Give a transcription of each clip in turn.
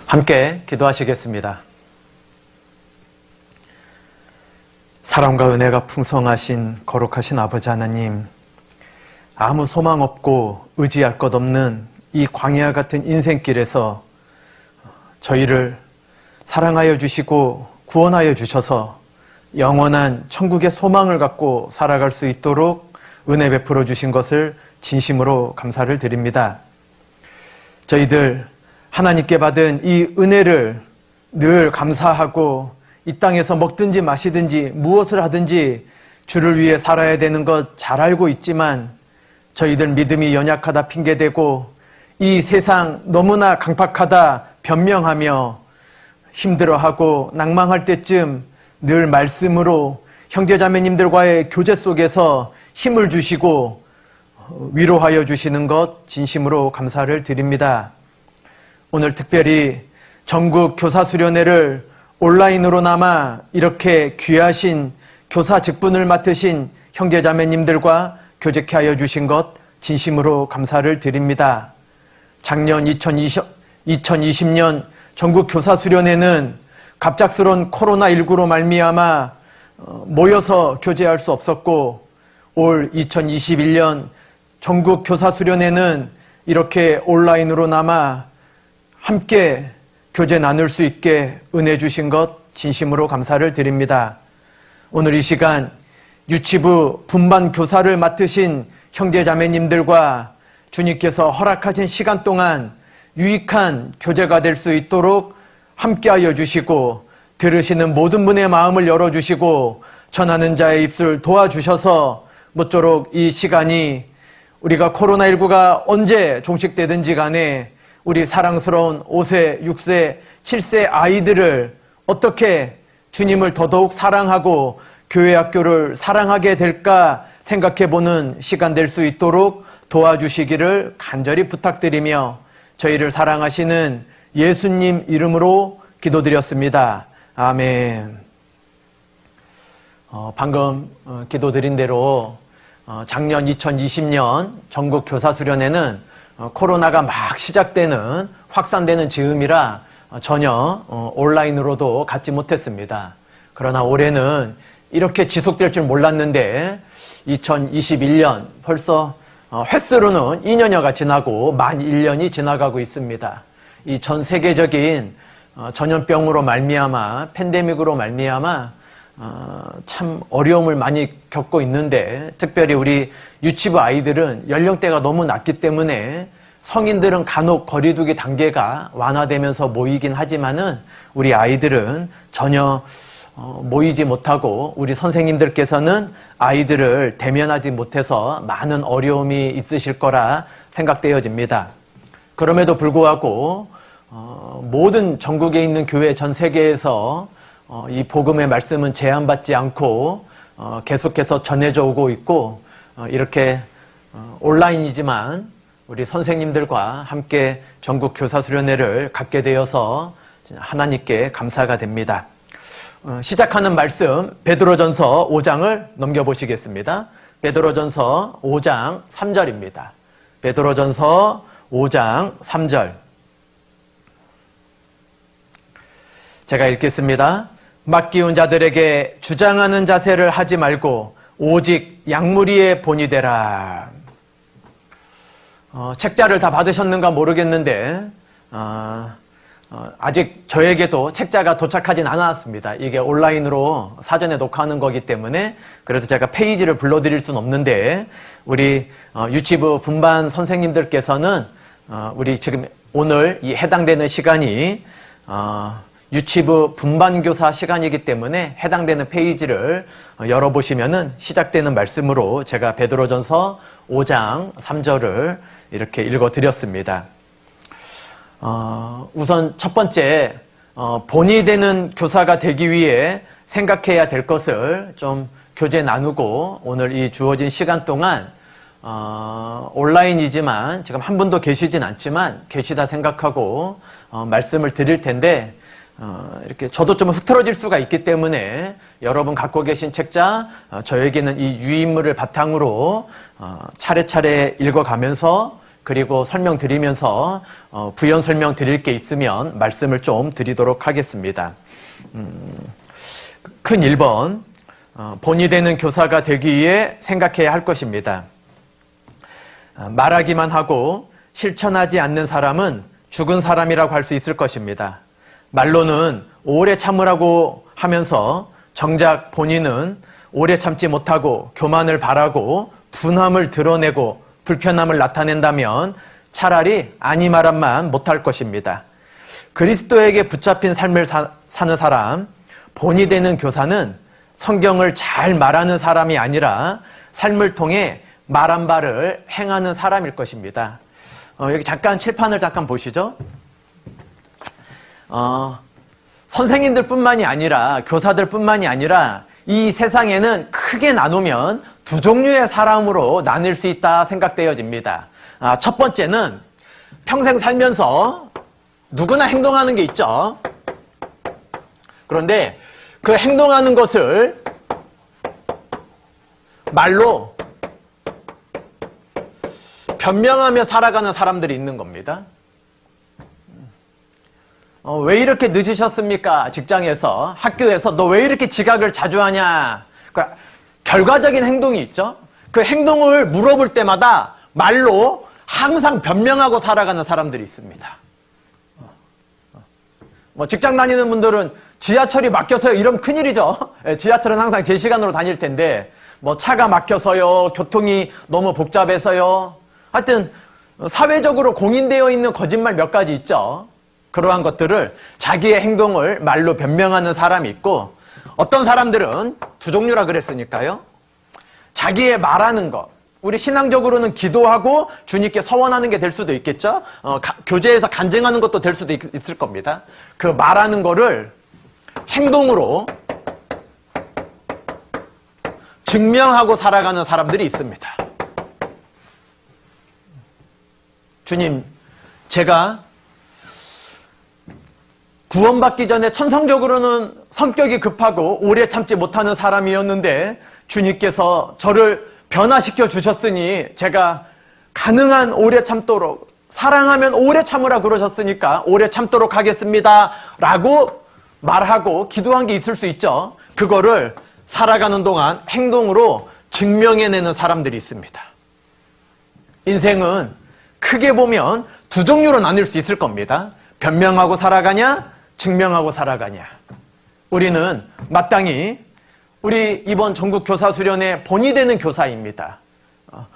함께 기도하시겠습니다. 사랑과 은혜가 풍성하신 거룩하신 아버지 하나님, 아무 소망 없고 의지할 것 없는 이 광야 같은 인생길에서 저희를 사랑하여 주시고 구원하여 주셔서 영원한 천국의 소망을 갖고 살아갈 수 있도록 은혜 베풀어 주신 것을 진심으로 감사를 드립니다. 저희들 하나님께 받은 이 은혜를 늘 감사하고 이 땅에서 먹든지 마시든지 무엇을 하든지 주를 위해 살아야 되는 것 잘 알고 있지만 저희들 믿음이 연약하다 핑계대고 이 세상 너무나 강팍하다 변명하며 힘들어하고 낭망할 때쯤 늘 말씀으로 형제자매님들과의 교제 속에서 힘을 주시고 위로하여 주시는 것 진심으로 감사를 드립니다. 오늘 특별히 전국 교사수련회를 온라인으로나마 이렇게 귀하신 교사 직분을 맡으신 형제자매님들과 교제케 하여 주신 것 진심으로 감사를 드립니다. 작년 2020년 전국 교사수련회는 갑작스러운 코로나19로 말미암아 모여서 교제할 수 없었고 올 2021년 전국 교사수련회는 이렇게 온라인으로나마 함께 교제 나눌 수 있게 은혜 주신 것 진심으로 감사를 드립니다. 오늘 이 시간 유치부 분반 교사를 맡으신 형제자매님들과 주님께서 허락하신 시간 동안 유익한 교제가 될 수 있도록 함께하여 주시고 들으시는 모든 분의 마음을 열어주시고 전하는 자의 입술 도와주셔서 모쪼록 이 시간이 우리가 코로나19가 언제 종식되든지 간에 우리 사랑스러운 5세, 6세, 7세 아이들을 어떻게 주님을 더더욱 사랑하고 교회 학교를 사랑하게 될까 생각해보는 시간 될 수 있도록 도와주시기를 간절히 부탁드리며 저희를 사랑하시는 예수님 이름으로 기도드렸습니다. 아멘. 방금 기도드린 대로 작년 2020년 전국 교사수련회는 코로나가 막 시작되는 확산되는 즈음이라 전혀 온라인으로도 갖지 못했습니다. 그러나 올해는 이렇게 지속될 줄 몰랐는데 2021년 벌써 횟수로는 2년여가 지나고 만 1년이 지나가고 있습니다. 이 전 세계적인 전염병으로 말미암아 팬데믹으로 말미암아 참 어려움을 많이 겪고 있는데 특별히 우리 유치부 아이들은 연령대가 너무 낮기 때문에 성인들은 간혹 거리두기 단계가 완화되면서 모이긴 하지만은 우리 아이들은 전혀 모이지 못하고 우리 선생님들께서는 아이들을 대면하지 못해서 많은 어려움이 있으실 거라 생각되어집니다. 그럼에도 불구하고 모든 전국에 있는 교회 전 세계에서 이 복음의 말씀은 제한받지 않고 계속해서 전해져 오고 있고 이렇게 온라인이지만 우리 선생님들과 함께 전국 교사수련회를 갖게 되어서 하나님께 감사가 됩니다. 시작하는 말씀 베드로전서 5장을 넘겨보시겠습니다. 베드로전서 5장 3절입니다. 베드로전서 5장 3절 제가 읽겠습니다. 맡기운 자들에게 주장하는 자세를 하지 말고 오직 양무리의 본이 되라. 책자를 다 받으셨는가 모르겠는데 아직 저에게도 책자가 도착하진 않았습니다. 이게 온라인으로 사전에 녹화하는 거기 때문에 그래서 제가 페이지를 불러드릴 수는 없는데 우리 유치부 분반 선생님들께서는 우리 지금 오늘 이 해당되는 시간이 유치부 분반교사 시간이기 때문에 해당되는 페이지를 열어보시면은 시작되는 말씀으로 제가 베드로전서 5장 3절을 이렇게 읽어드렸습니다. 우선 첫 번째, 본이 되는 교사가 되기 위해 생각해야 될 것을 좀 교제 나누고 오늘 이 주어진 시간 동안 온라인이지만 지금 한 분도 계시진 않지만 계시다 생각하고 말씀을 드릴 텐데 이렇게 저도 좀 흐트러질 수가 있기 때문에 여러분 갖고 계신 책자, 저에게는 이 유인물을 바탕으로 차례차례 읽어가면서 그리고 설명드리면서 부연 설명 드릴 게 있으면 말씀을 좀 드리도록 하겠습니다. 큰 1번, 본이 되는 교사가 되기 위해 생각해야 할 것입니다. 말하기만 하고 실천하지 않는 사람은 죽은 사람이라고 할 수 있을 것입니다. 말로는 오래 참으라고 하면서 정작 본인은 오래 참지 못하고 교만을 바라고 분함을 드러내고 불편함을 나타낸다면 차라리 아니 말함만 못할 것입니다. 그리스도에게 붙잡힌 삶을 사는 사람, 본이 되는 교사는 성경을 잘 말하는 사람이 아니라 삶을 통해 말한 바를 행하는 사람일 것입니다. 여기 잠깐 칠판을 잠깐 보시죠. 선생님들 뿐만이 아니라 교사들 뿐만이 아니라 이 세상에는 크게 나누면 두 종류의 사람으로 나뉠 수 있다 생각되어집니다. 첫 번째는 평생 살면서 누구나 행동하는 게 있죠. 그런데 그 행동하는 것을 말로 변명하며 살아가는 사람들이 있는 겁니다. 왜 이렇게 늦으셨습니까? 직장에서, 학교에서 너 왜 이렇게 지각을 자주 하냐? 그러니까 결과적인 행동이 있죠. 그 행동을 물어볼 때마다 말로 항상 변명하고 살아가는 사람들이 있습니다. 직장 다니는 분들은 지하철이 막혀서요. 이러면 큰일이죠. 지하철은 항상 제 시간으로 다닐 텐데 차가 막혀서요. 교통이 너무 복잡해서요. 하여튼 사회적으로 공인되어 있는 거짓말 몇 가지 있죠. 그러한 것들을 자기의 행동을 말로 변명하는 사람이 있고, 어떤 사람들은 두 종류라 그랬으니까요. 자기의 말하는 것, 우리 신앙적으로는 기도하고 주님께 서원하는 게 될 수도 있겠죠. 교제에서 간증하는 것도 될 수도 있을 겁니다. 그 말하는 거를 행동으로 증명하고 살아가는 사람들이 있습니다. 주님, 제가 구원받기 전에 천성적으로는 성격이 급하고 오래 참지 못하는 사람이었는데 주님께서 저를 변화시켜 주셨으니 제가 가능한 오래 참도록, 사랑하면 오래 참으라 그러셨으니까 오래 참도록 하겠습니다 라고 말하고 기도한 게 있을 수 있죠. 그거를 살아가는 동안 행동으로 증명해내는 사람들이 있습니다. 인생은 크게 보면 두 종류로 나뉠 수 있을 겁니다. 변명하고 살아가냐, 증명하고 살아가냐. 우리는 마땅히 우리 이번 전국 교사 수련의 본이 되는 교사입니다.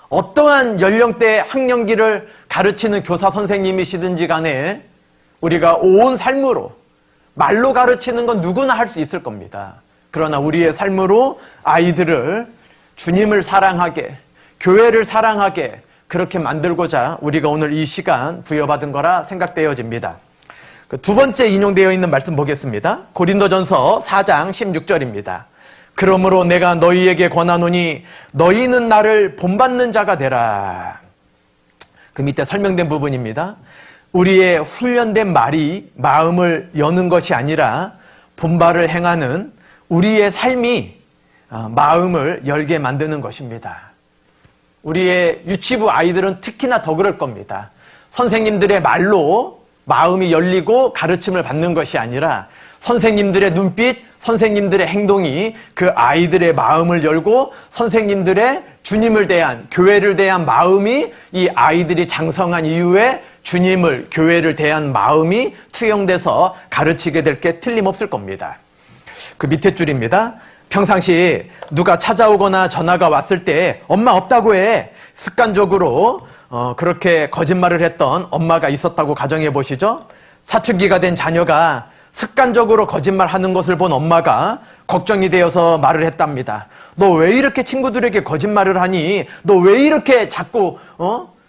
어떠한 연령대 학년기를 가르치는 교사 선생님이시든지 간에 우리가 온 삶으로 말로 가르치는 건 누구나 할 수 있을 겁니다. 그러나 우리의 삶으로 아이들을 주님을 사랑하게, 교회를 사랑하게 그렇게 만들고자 우리가 오늘 이 시간 부여받은 거라 생각되어집니다. 두 번째 인용되어 있는 말씀 보겠습니다. 고린도전서 4장 16절입니다. 그러므로 내가 너희에게 권하노니 너희는 나를 본받는 자가 되라. 그 밑에 설명된 부분입니다. 우리의 훈련된 말이 마음을 여는 것이 아니라 본바를 행하는 우리의 삶이 마음을 열게 만드는 것입니다. 우리의 유치부 아이들은 특히나 더 그럴 겁니다. 선생님들의 말로 마음이 열리고 가르침을 받는 것이 아니라 선생님들의 눈빛, 선생님들의 행동이 그 아이들의 마음을 열고 선생님들의 주님을 대한, 교회를 대한 마음이 이 아이들이 장성한 이후에 주님을, 교회를 대한 마음이 투영돼서 가르치게 될 게 틀림없을 겁니다. 그 밑에 줄입니다. 평상시 누가 찾아오거나 전화가 왔을 때 엄마 없다고 해. 습관적으로 그렇게 거짓말을 했던 엄마가 있었다고 가정해 보시죠. 사춘기가 된 자녀가 습관적으로 거짓말하는 것을 본 엄마가 걱정이 되어서 말을 했답니다. 너 왜 이렇게 친구들에게 거짓말을 하니? 너 왜 이렇게 자꾸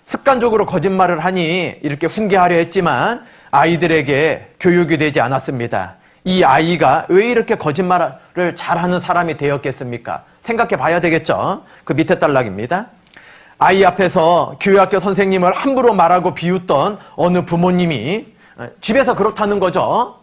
습관적으로 거짓말을 하니? 이렇게 훈계하려 했지만 아이들에게 교육이 되지 않았습니다. 이 아이가 왜 이렇게 거짓말을 잘하는 사람이 되었겠습니까? 생각해 봐야 되겠죠. 그 밑에 단락입니다. 아이 앞에서 교회학교 선생님을 함부로 말하고 비웃던 어느 부모님이 집에서 그렇다는 거죠.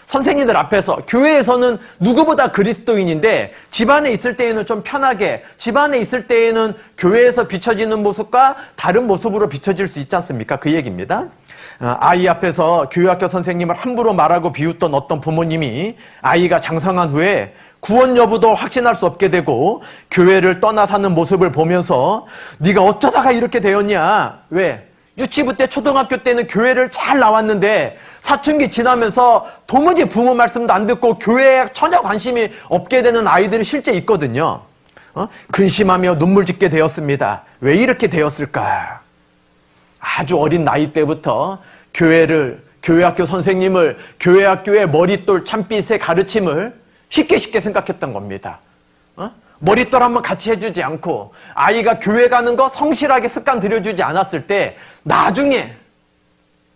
선생님들 앞에서, 교회에서는 누구보다 그리스도인인데 집안에 있을 때에는 좀 편하게, 집안에 있을 때에는 교회에서 비춰지는 모습과 다른 모습으로 비춰질 수 있지 않습니까? 그 얘기입니다. 아이 앞에서 교회학교 선생님을 함부로 말하고 비웃던 어떤 부모님이 아이가 장성한 후에 구원 여부도 확신할 수 없게 되고 교회를 떠나 사는 모습을 보면서 네가 어쩌다가 이렇게 되었냐? 왜? 유치부 때, 초등학교 때는 교회를 잘 나왔는데 사춘기 지나면서 도무지 부모 말씀도 안 듣고 교회에 전혀 관심이 없게 되는 아이들이 실제 있거든요. 근심하며 눈물 짓게 되었습니다. 왜 이렇게 되었을까? 아주 어린 나이 때부터 교회학교 선생님을, 교회학교의 머릿돌 참빛의 가르침을 쉽게 생각했던 겁니다. 머릿돌 한번 같이 해주지 않고 아이가 교회 가는 거 성실하게 습관 들여주지 않았을 때 나중에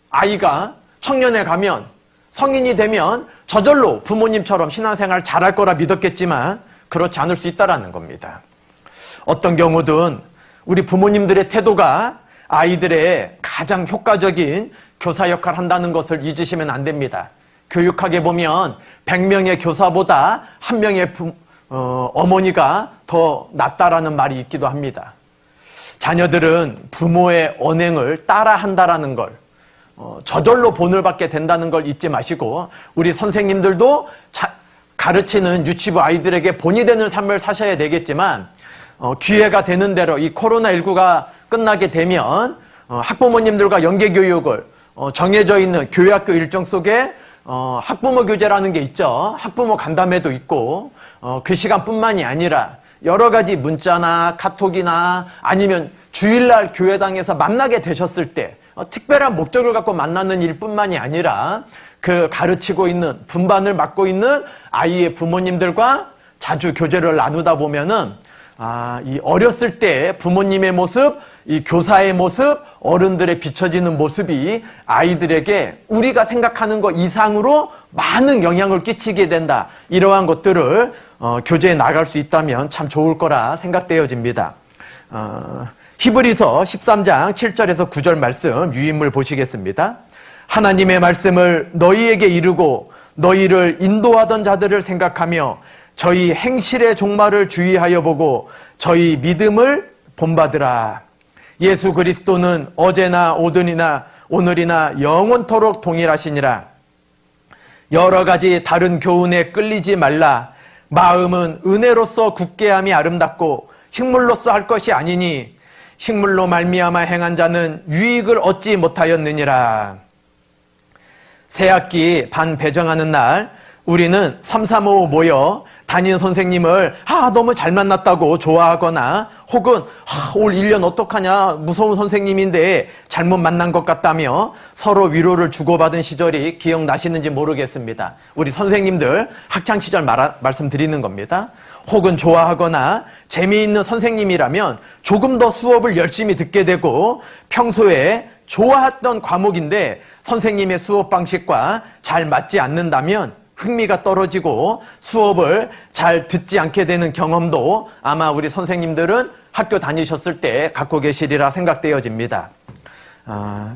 아이가 청년에 가면, 성인이 되면 저절로 부모님처럼 신앙생활 잘할 거라 믿었겠지만 그렇지 않을 수 있다는 겁니다. 어떤 경우든 우리 부모님들의 태도가 아이들의 가장 효과적인 교사 역할을 한다는 것을 잊으시면 안 됩니다. 교육학에 보면 100명의 교사보다 1명의 어머니가 더 낫다라는 말이 있기도 합니다. 자녀들은 부모의 언행을 따라한다라는 걸, 저절로 본을 받게 된다는 걸 잊지 마시고 우리 선생님들도 가르치는 유치부 아이들에게 본이 되는 삶을 사셔야 되겠지만 기회가 되는 대로 이 코로나19가 끝나게 되면 학부모님들과 연계교육을 정해져 있는 교회학교 일정 속에 학부모 교재라는 게 있죠. 학부모 간담회도 있고 그 시간뿐만이 아니라 여러 가지 문자나 카톡이나 아니면 주일날 교회당에서 만나게 되셨을 때 특별한 목적을 갖고 만나는 일뿐만이 아니라 그 가르치고 있는, 분반을 맡고 있는 아이의 부모님들과 자주 교제를 나누다 보면은 이 어렸을 때 부모님의 모습, 이 교사의 모습, 어른들의 비춰지는 모습이 아이들에게 우리가 생각하는 것 이상으로 많은 영향을 끼치게 된다. 이러한 것들을 교제에 나갈 수 있다면 참 좋을 거라 생각되어집니다. 히브리서 13장 7절에서 9절 말씀 유인물 보시겠습니다. 하나님의 말씀을 너희에게 이르고 너희를 인도하던 자들을 생각하며 저희 행실의 종말을 주의하여 보고 저희 믿음을 본받으라. 예수 그리스도는 어제나 오늘이나 영원토록 동일하시니라. 여러 가지 다른 교훈에 끌리지 말라. 마음은 은혜로서 굳게 함이 아름답고 식물로서 할 것이 아니니 식물로 말미암아 행한 자는 유익을 얻지 못하였느니라. 새학기 반 배정하는 날 우리는 335 모여 담임 선생님을 너무 잘 만났다고 좋아하거나 혹은 올 1년 어떡하냐, 무서운 선생님인데 잘못 만난 것 같다며 서로 위로를 주고받은 시절이 기억나시는지 모르겠습니다. 우리 선생님들 학창시절 말씀드리는 겁니다. 혹은 좋아하거나 재미있는 선생님이라면 조금 더 수업을 열심히 듣게 되고 평소에 좋아했던 과목인데 선생님의 수업 방식과 잘 맞지 않는다면 흥미가 떨어지고 수업을 잘 듣지 않게 되는 경험도 아마 우리 선생님들은 학교 다니셨을 때 갖고 계시리라 생각되어집니다.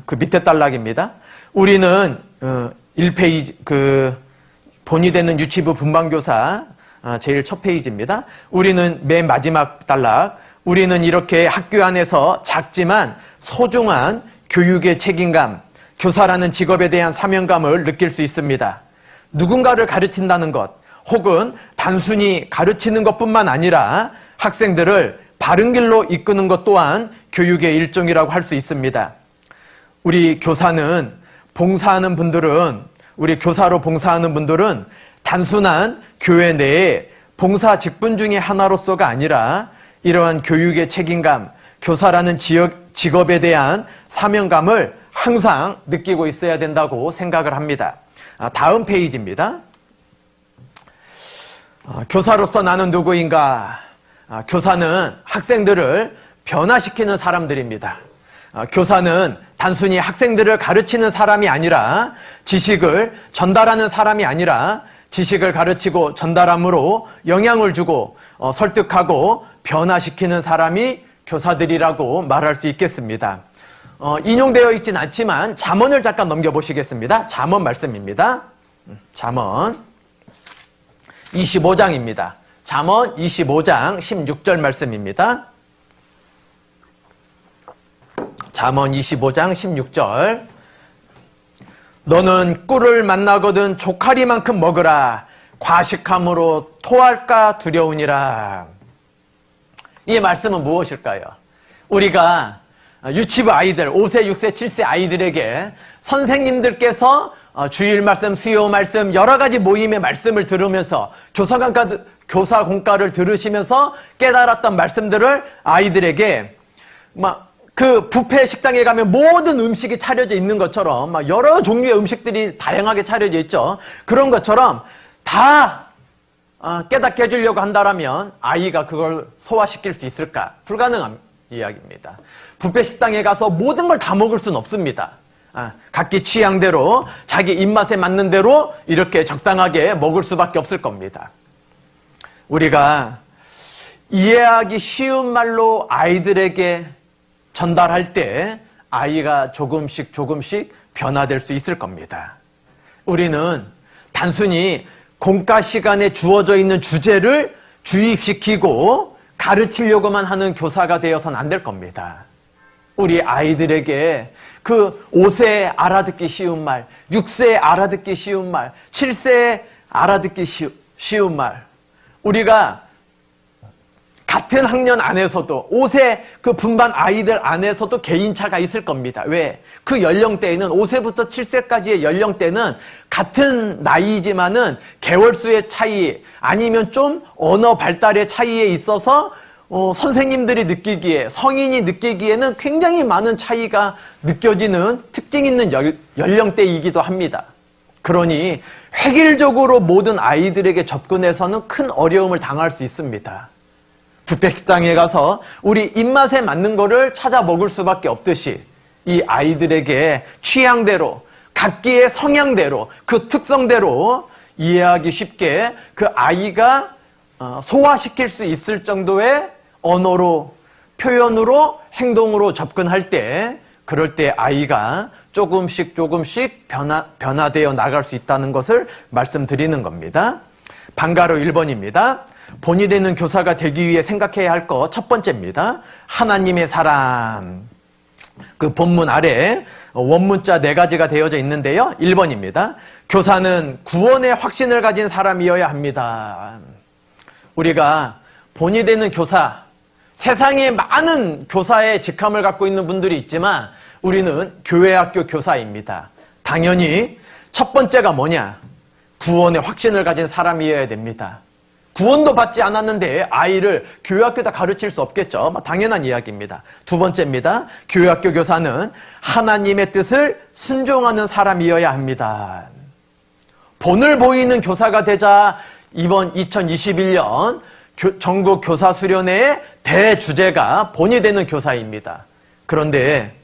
그 밑에 단락입니다. 우리는 1페이지 본이 되는 유치부 분반교사 제일 첫 페이지입니다. 우리는 맨 마지막 단락. 우리는 이렇게 학교 안에서 작지만 소중한 교육의 책임감, 교사라는 직업에 대한 사명감을 느낄 수 있습니다. 누군가를 가르친다는 것, 혹은 단순히 가르치는 것뿐만 아니라 학생들을 바른 길로 이끄는 것 또한 교육의 일종이라고 할 수 있습니다. 우리 교사는 우리 교사로 봉사하는 분들은 단순한 교회 내에 봉사 직분 중에 하나로서가 아니라 이러한 교육의 책임감, 교사라는 직업에 대한 사명감을 항상 느끼고 있어야 된다고 생각을 합니다. 다음 페이지입니다. 교사로서 나는 누구인가? 교사는 학생들을 변화시키는 사람들입니다. 교사는 단순히 학생들을 가르치는 사람이 아니라 지식을 전달하는 사람이 아니라 지식을 가르치고 전달함으로 영향을 주고 설득하고 변화시키는 사람이 교사들이라고 말할 수 있겠습니다. 인용되어 있진 않지만 잠언을 잠깐 넘겨보시겠습니다. 잠언 말씀입니다. 잠언 25장입니다. 잠언 25장 16절 말씀입니다. 잠언 25장 16절. 너는 꿀을 만나거든 조카리만큼 먹으라. 과식함으로 토할까 두려우니라. 이 말씀은 무엇일까요? 우리가 유치부 아이들, 5세, 6세, 7세 아이들에게 선생님들께서 주일 말씀, 수요 말씀, 여러 가지 모임의 말씀을 들으면서 교사 공과를 들으시면서 깨달았던 말씀들을 아이들에게 그 뷔페 식당에 가면 모든 음식이 차려져 있는 것처럼 여러 종류의 음식들이 다양하게 차려져 있죠. 그런 것처럼 다 깨닫게 해주려고 한다면 아이가 그걸 소화시킬 수 있을까? 불가능한 이야기입니다. 뷔페 식당에 가서 모든 걸 다 먹을 수는 없습니다. 각기 취향대로 자기 입맛에 맞는 대로 이렇게 적당하게 먹을 수밖에 없을 겁니다. 우리가 이해하기 쉬운 말로 아이들에게 전달할 때 아이가 조금씩 변화될 수 있을 겁니다. 우리는 단순히 공과 시간에 주어져 있는 주제를 주입시키고 가르치려고만 하는 교사가 되어서는 안 될 겁니다. 우리 아이들에게 그 5세 알아듣기 쉬운 말, 6세 알아듣기 쉬운 말, 7세 알아듣기 쉬운 말, 우리가 같은 학년 안에서도 5세 그 분반 아이들 안에서도 개인차가 있을 겁니다. 왜? 그 연령대에는 5세부터 7세까지의 연령대는 같은 나이지만은 개월수의 차이 아니면 좀 언어 발달의 차이에 있어서 선생님들이 느끼기에, 성인이 느끼기에는 굉장히 많은 차이가 느껴지는 특징 있는 연령대이기도 합니다. 그러니 획일적으로 모든 아이들에게 접근해서는 큰 어려움을 당할 수 있습니다. 뷔페 식당에 가서 우리 입맛에 맞는 거를 찾아 먹을 수밖에 없듯이 이 아이들에게 취향대로, 각기의 성향대로, 그 특성대로 이해하기 쉽게 그 아이가 소화시킬 수 있을 정도의 언어로, 표현으로, 행동으로 접근할 때, 그럴 때 아이가 조금씩 변화되어 나갈 수 있다는 것을 말씀드리는 겁니다. 방가로 1번입니다. 본이 되는 교사가 되기 위해 생각해야 할 것 첫 번째입니다. 하나님의 사랑. 그 본문 아래 원문자 4가지가 되어져 있는데요. 1번입니다. 교사는 구원의 확신을 가진 사람이어야 합니다. 우리가 본이 되는 교사, 세상에 많은 교사의 직함을 갖고 있는 분들이 있지만 우리는 교회학교 교사입니다. 당연히 첫 번째가 뭐냐? 구원의 확신을 가진 사람이어야 됩니다. 구원도 받지 않았는데 아이를 교회학교에다 가르칠 수 없겠죠. 당연한 이야기입니다. 두 번째입니다. 교회학교 교사는 하나님의 뜻을 순종하는 사람이어야 합니다. 본을 보이는 교사가 되자 이번 2021년 전국 교사 수련회의 대주제가 본이 되는 교사입니다. 그런데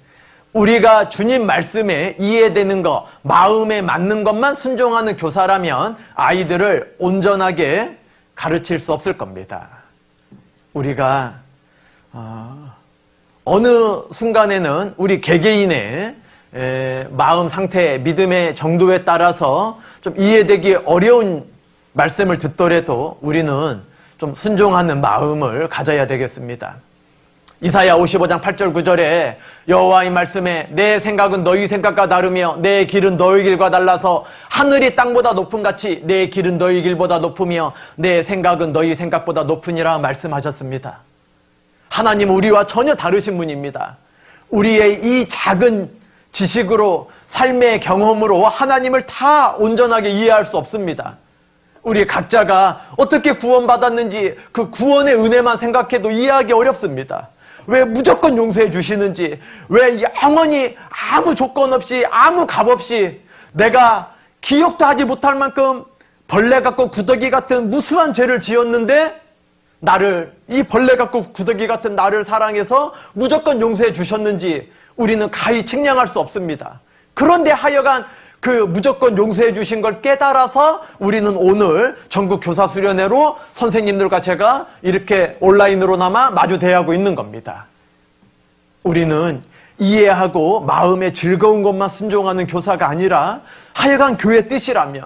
우리가 주님 말씀에 이해되는 것, 마음에 맞는 것만 순종하는 교사라면 아이들을 온전하게 가르칠 수 없을 겁니다. 우리가 어느 순간에는 우리 개개인의 마음 상태, 믿음의 정도에 따라서 좀 이해되기 어려운 말씀을 듣더라도 우리는 좀 순종하는 마음을 가져야 되겠습니다. 이사야 55장 8절 9절에 여호와의 말씀에 내 생각은 너희 생각과 다르며 내 길은 너희 길과 달라서 하늘이 땅보다 높음 같이 내 길은 너희 길보다 높으며 내 생각은 너희 생각보다 높으니라 말씀하셨습니다. 하나님 우리와 전혀 다르신 분입니다. 우리의 이 작은 지식으로 삶의 경험으로 하나님을 다 온전하게 이해할 수 없습니다. 우리 각자가 어떻게 구원받았는지 그 구원의 은혜만 생각해도 이해하기 어렵습니다. 왜 무조건 용서해 주시는지, 왜 영원히 아무 조건 없이 아무 값 없이 내가 기억도 하지 못할 만큼 벌레 같고 구더기 같은 무수한 죄를 지었는데 나를, 이 벌레 같고 구더기 같은 나를 사랑해서 무조건 용서해 주셨는지 우리는 가히 측량할 수 없습니다. 그런데 하여간 그 무조건 용서해 주신 걸 깨달아서 우리는 오늘 전국 교사 수련회로 선생님들과 제가 이렇게 온라인으로나마 마주 대하고 있는 겁니다. 우리는 이해하고 마음에 즐거운 것만 순종하는 교사가 아니라 하여간 교회 뜻이라면,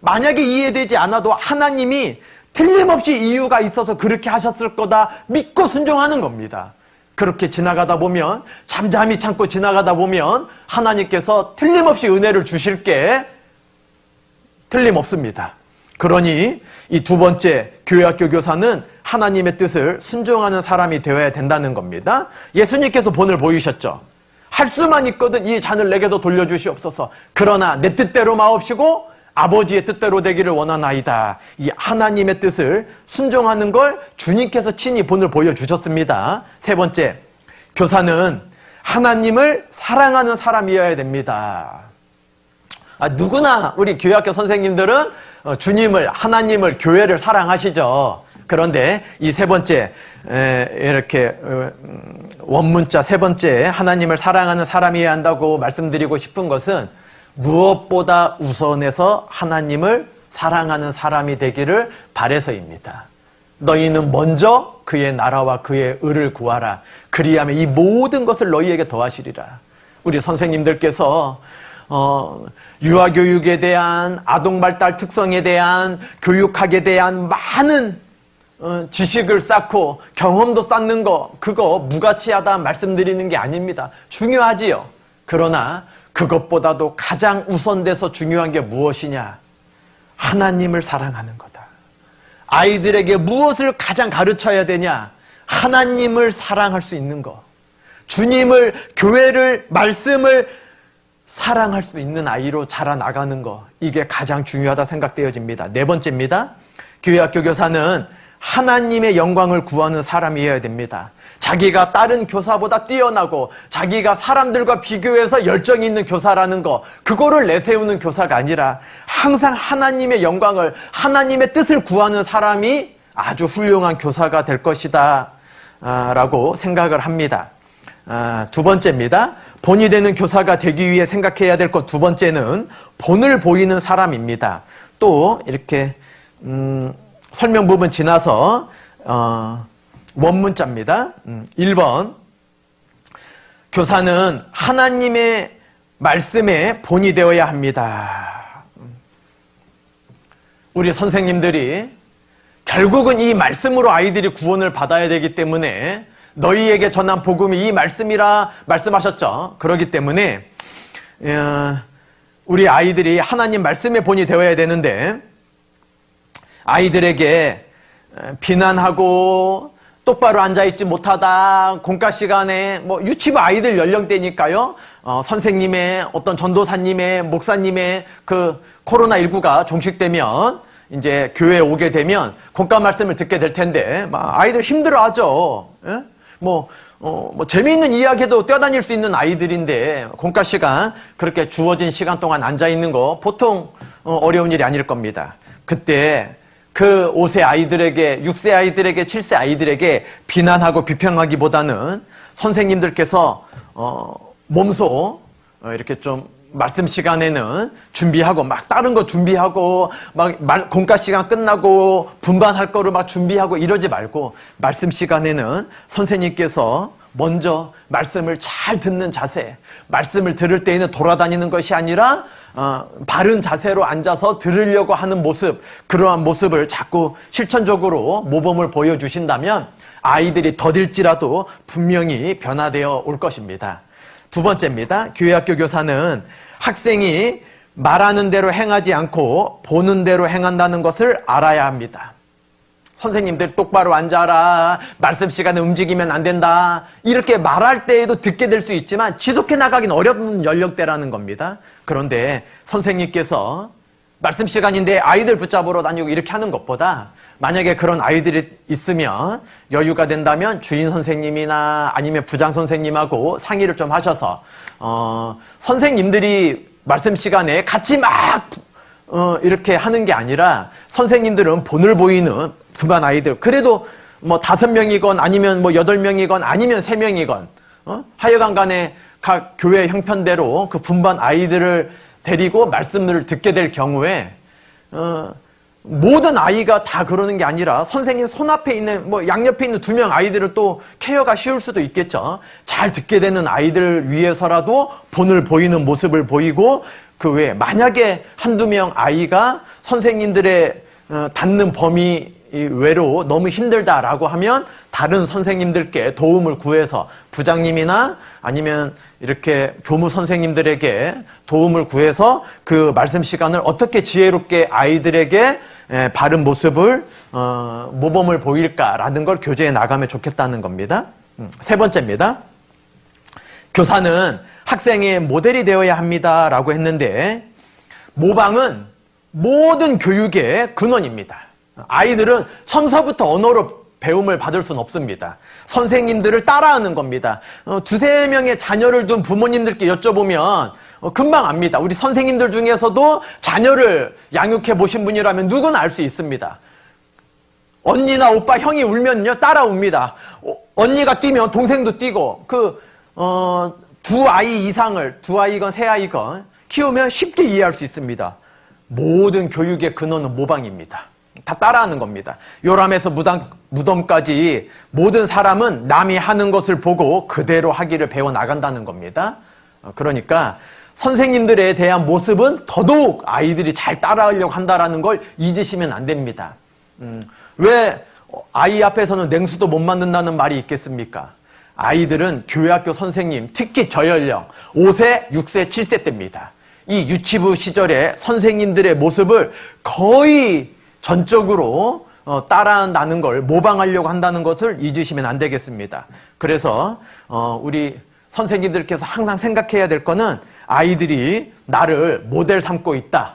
만약에 이해되지 않아도 하나님이 틀림없이 이유가 있어서 그렇게 하셨을 거다 믿고 순종하는 겁니다. 그렇게 지나가다 보면, 잠잠히 참고 지나가다 보면 하나님께서 틀림없이 은혜를 주실 게 틀림없습니다. 그러니 이 두 번째 교회학교 교사는 하나님의 뜻을 순종하는 사람이 되어야 된다는 겁니다. 예수님께서 본을 보이셨죠. 할 수만 있거든 이 잔을 내게도 돌려주시옵소서. 그러나 내 뜻대로 마옵시고 아버지의 뜻대로 되기를 원하나이다. 이 하나님의 뜻을 순종하는 걸 주님께서 친히 본을 보여주셨습니다. 세 번째, 교사는 하나님을 사랑하는 사람이어야 됩니다. 누구나 우리 교회학교 선생님들은 주님을, 하나님을, 교회를 사랑하시죠. 그런데 이 세 번째, 이렇게 원문자 세 번째 하나님을 사랑하는 사람이어야 한다고 말씀드리고 싶은 것은 무엇보다 우선해서 하나님을 사랑하는 사람이 되기를 바라서입니다. 너희는 먼저 그의 나라와 그의 의를 구하라. 그리하면 이 모든 것을 너희에게 더하시리라. 우리 선생님들께서 유아교육에 대한, 아동발달 특성에 대한, 교육학에 대한 많은 지식을 쌓고 경험도 쌓는 거, 그거 무가치하다 말씀드리는 게 아닙니다. 중요하지요. 그러나 그것보다도 가장 우선돼서 중요한 게 무엇이냐? 하나님을 사랑하는 거다. 아이들에게 무엇을 가장 가르쳐야 되냐? 하나님을 사랑할 수 있는 거. 주님을, 교회를, 말씀을 사랑할 수 있는 아이로 자라나가는 거. 이게 가장 중요하다 생각되어집니다. 네 번째입니다. 교회학교 교사는 하나님의 영광을 구하는 사람이어야 됩니다. 자기가 다른 교사보다 뛰어나고 자기가 사람들과 비교해서 열정이 있는 교사라는 거, 그거를 내세우는 교사가 아니라 항상 하나님의 영광을, 하나님의 뜻을 구하는 사람이 아주 훌륭한 교사가 될 것이다 라고 생각을 합니다. 두 번째입니다. 본이 되는 교사가 되기 위해 생각해야 될 것 두 번째는 본을 보이는 사람입니다. 또 이렇게 설명 부분 지나서 원문자입니다. 1번, 교사는 하나님의 말씀에 본이 되어야 합니다. 우리 선생님들이 결국은 이 말씀으로 아이들이 구원을 받아야 되기 때문에 너희에게 전한 복음이 이 말씀이라 말씀하셨죠. 그렇기 때문에 우리 아이들이 하나님 말씀에 본이 되어야 되는데, 아이들에게 비난하고 똑바로 앉아있지 못하다, 공과 시간에, 유치부 아이들 연령대니까요, 선생님의, 어떤 전도사님의, 목사님의 그 코로나19가 종식되면, 이제 교회에 오게 되면, 공과 말씀을 듣게 될 텐데, 아이들 힘들어 하죠. 예? 재미있는 이야기도 뛰어다닐 수 있는 아이들인데, 공과 시간, 그렇게 주어진 시간 동안 앉아있는 거, 보통 어려운 일이 아닐 겁니다. 그때, 그 5세 아이들에게, 6세 아이들에게, 7세 아이들에게 비난하고 비평하기보다는 선생님들께서 몸소 이렇게 좀 말씀 시간에는 준비하고, 막 다른 거 준비하고, 막 공과 시간 끝나고 분반할 거를 막 준비하고 이러지 말고, 말씀 시간에는 선생님께서 먼저 말씀을 잘 듣는 자세, 말씀을 들을 때에는 돌아다니는 것이 아니라 바른 자세로 앉아서 들으려고 하는 모습, 그러한 모습을 자꾸 실천적으로 모범을 보여주신다면 아이들이 더딜지라도 분명히 변화되어 올 것입니다. 두 번째입니다. 교회학교 교사는 학생이 말하는 대로 행하지 않고 보는 대로 행한다는 것을 알아야 합니다. 선생님들 똑바로 앉아라, 말씀 시간에 움직이면 안 된다, 이렇게 말할 때에도 듣게 될 수 있지만 지속해 나가긴 어려운 연령대라는 겁니다. 그런데 선생님께서 말씀 시간인데 아이들 붙잡으러 다니고 이렇게 하는 것보다, 만약에 그런 아이들이 있으면 여유가 된다면 주인 선생님이나 아니면 부장 선생님하고 상의를 좀 하셔서 선생님들이 말씀 시간에 같이 막 이렇게 하는 게 아니라, 선생님들은 본을 보이는 그만 아이들, 그래도 5명이건 아니면 8명이건 아니면 3명이건 하여간 간에 각 교회 형편대로 그 분반 아이들을 데리고 말씀을 듣게 될 경우에 모든 아이가 다 그러는 게 아니라 선생님 손앞에 있는 양옆에 있는 2명 아이들을 또 케어가 쉬울 수도 있겠죠. 잘 듣게 되는 아이들을 위해서라도 본을 보이는 모습을 보이고, 그 외에 만약에 1-2명 아이가 선생님들의 닿는 범위 외로 너무 힘들다라고 하면 다른 선생님들께 도움을 구해서 부장님이나 아니면 이렇게 교무 선생님들에게 도움을 구해서 그 말씀 시간을 어떻게 지혜롭게 아이들에게 바른 모습을 모범을 보일까라는 걸 교제해 나가면 좋겠다는 겁니다. 3번째입니다. 교사는 학생의 모델이 되어야 합니다라고 했는데, 모방은 모든 교육의 근원입니다. 아이들은 처음서부터 언어로 배움을 받을 수는 없습니다. 선생님들을 따라하는 겁니다. 2-3명의 자녀를 둔 부모님들께 여쭤보면 금방 압니다. 우리 선생님들 중에서도 자녀를 양육해 보신 분이라면 누구나 알 수 있습니다. 언니나 오빠, 형이 울면요 따라옵니다. 언니가 뛰면 동생도 뛰고, 두 아이 이상을, 2아이건 3아이건 키우면 쉽게 이해할 수 있습니다. 모든 교육의 근원은 모방입니다. 다 따라하는 겁니다. 요람에서 무덤까지 모든 사람은 남이 하는 것을 보고 그대로 하기를 배워나간다는 겁니다. 그러니까 선생님들에 대한 모습은 더더욱 아이들이 잘 따라하려고 한다는 걸 잊으시면 안 됩니다. 왜 아이 앞에서는 냉수도 못 만든다는 말이 있겠습니까? 아이들은 교회학교 선생님, 특히 저연령 5세, 6세, 7세 때입니다. 이 유치부 시절에 선생님들의 모습을 거의 전적으로 따라한다는 걸, 모방하려고 한다는 것을 잊으시면 안 되겠습니다. 그래서 우리 선생님들께서 항상 생각해야 될 거는 아이들이 나를 모델 삼고 있다,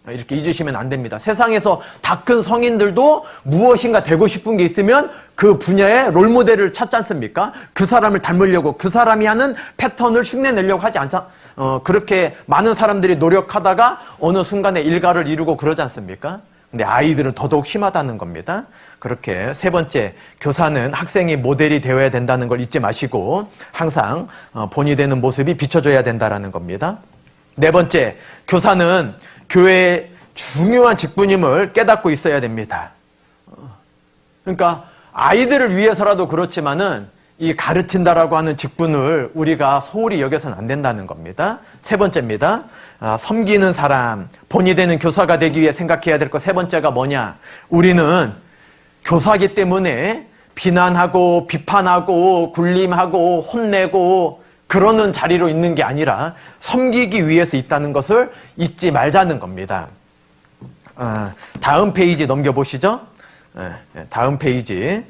이렇게 잊으시면 안 됩니다. 세상에서 다 큰 성인들도 무엇인가 되고 싶은 게 있으면 그 분야의 롤모델을 찾지 않습니까? 그 사람을 닮으려고, 그 사람이 하는 패턴을 흉내내려고 하지 않자. 그렇게 많은 사람들이 노력하다가 어느 순간에 일가를 이루고 그러지 않습니까? 근데 아이들은 더더욱 심하다는 겁니다. 그렇게 3번째, 교사는 학생의 모델이 되어야 된다는 걸 잊지 마시고 항상 본이 되는 모습이 비춰줘야 된다는 겁니다. 4번째, 교사는 교회의 중요한 직분임을 깨닫고 있어야 됩니다. 그러니까 아이들을 위해서라도 그렇지만은 이 가르친다라고 하는 직분을 우리가 소홀히 여겨서는 안 된다는 겁니다. 3번째입니다. 섬기는 사람, 본이 되는 교사가 되기 위해 생각해야 될 것 3번째가 뭐냐? 우리는 교사이기 때문에 비난하고 비판하고 굴림하고 혼내고 그러는 자리로 있는 게 아니라 섬기기 위해서 있다는 것을 잊지 말자는 겁니다. 다음 페이지 넘겨보시죠. 다음 페이지.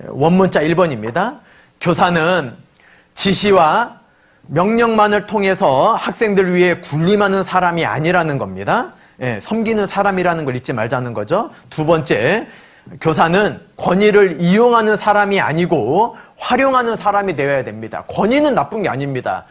원문자 1번입니다. 교사는 지시와 명령만을 통해서 학생들 위해 군림하는 사람이 아니라는 겁니다. 섬기는 사람이라는 걸 잊지 말자는 거죠. 2번째, 교사는 권위를 이용하는 사람이 아니고 활용하는 사람이 되어야 됩니다. 권위는 나쁜 게 아닙니다.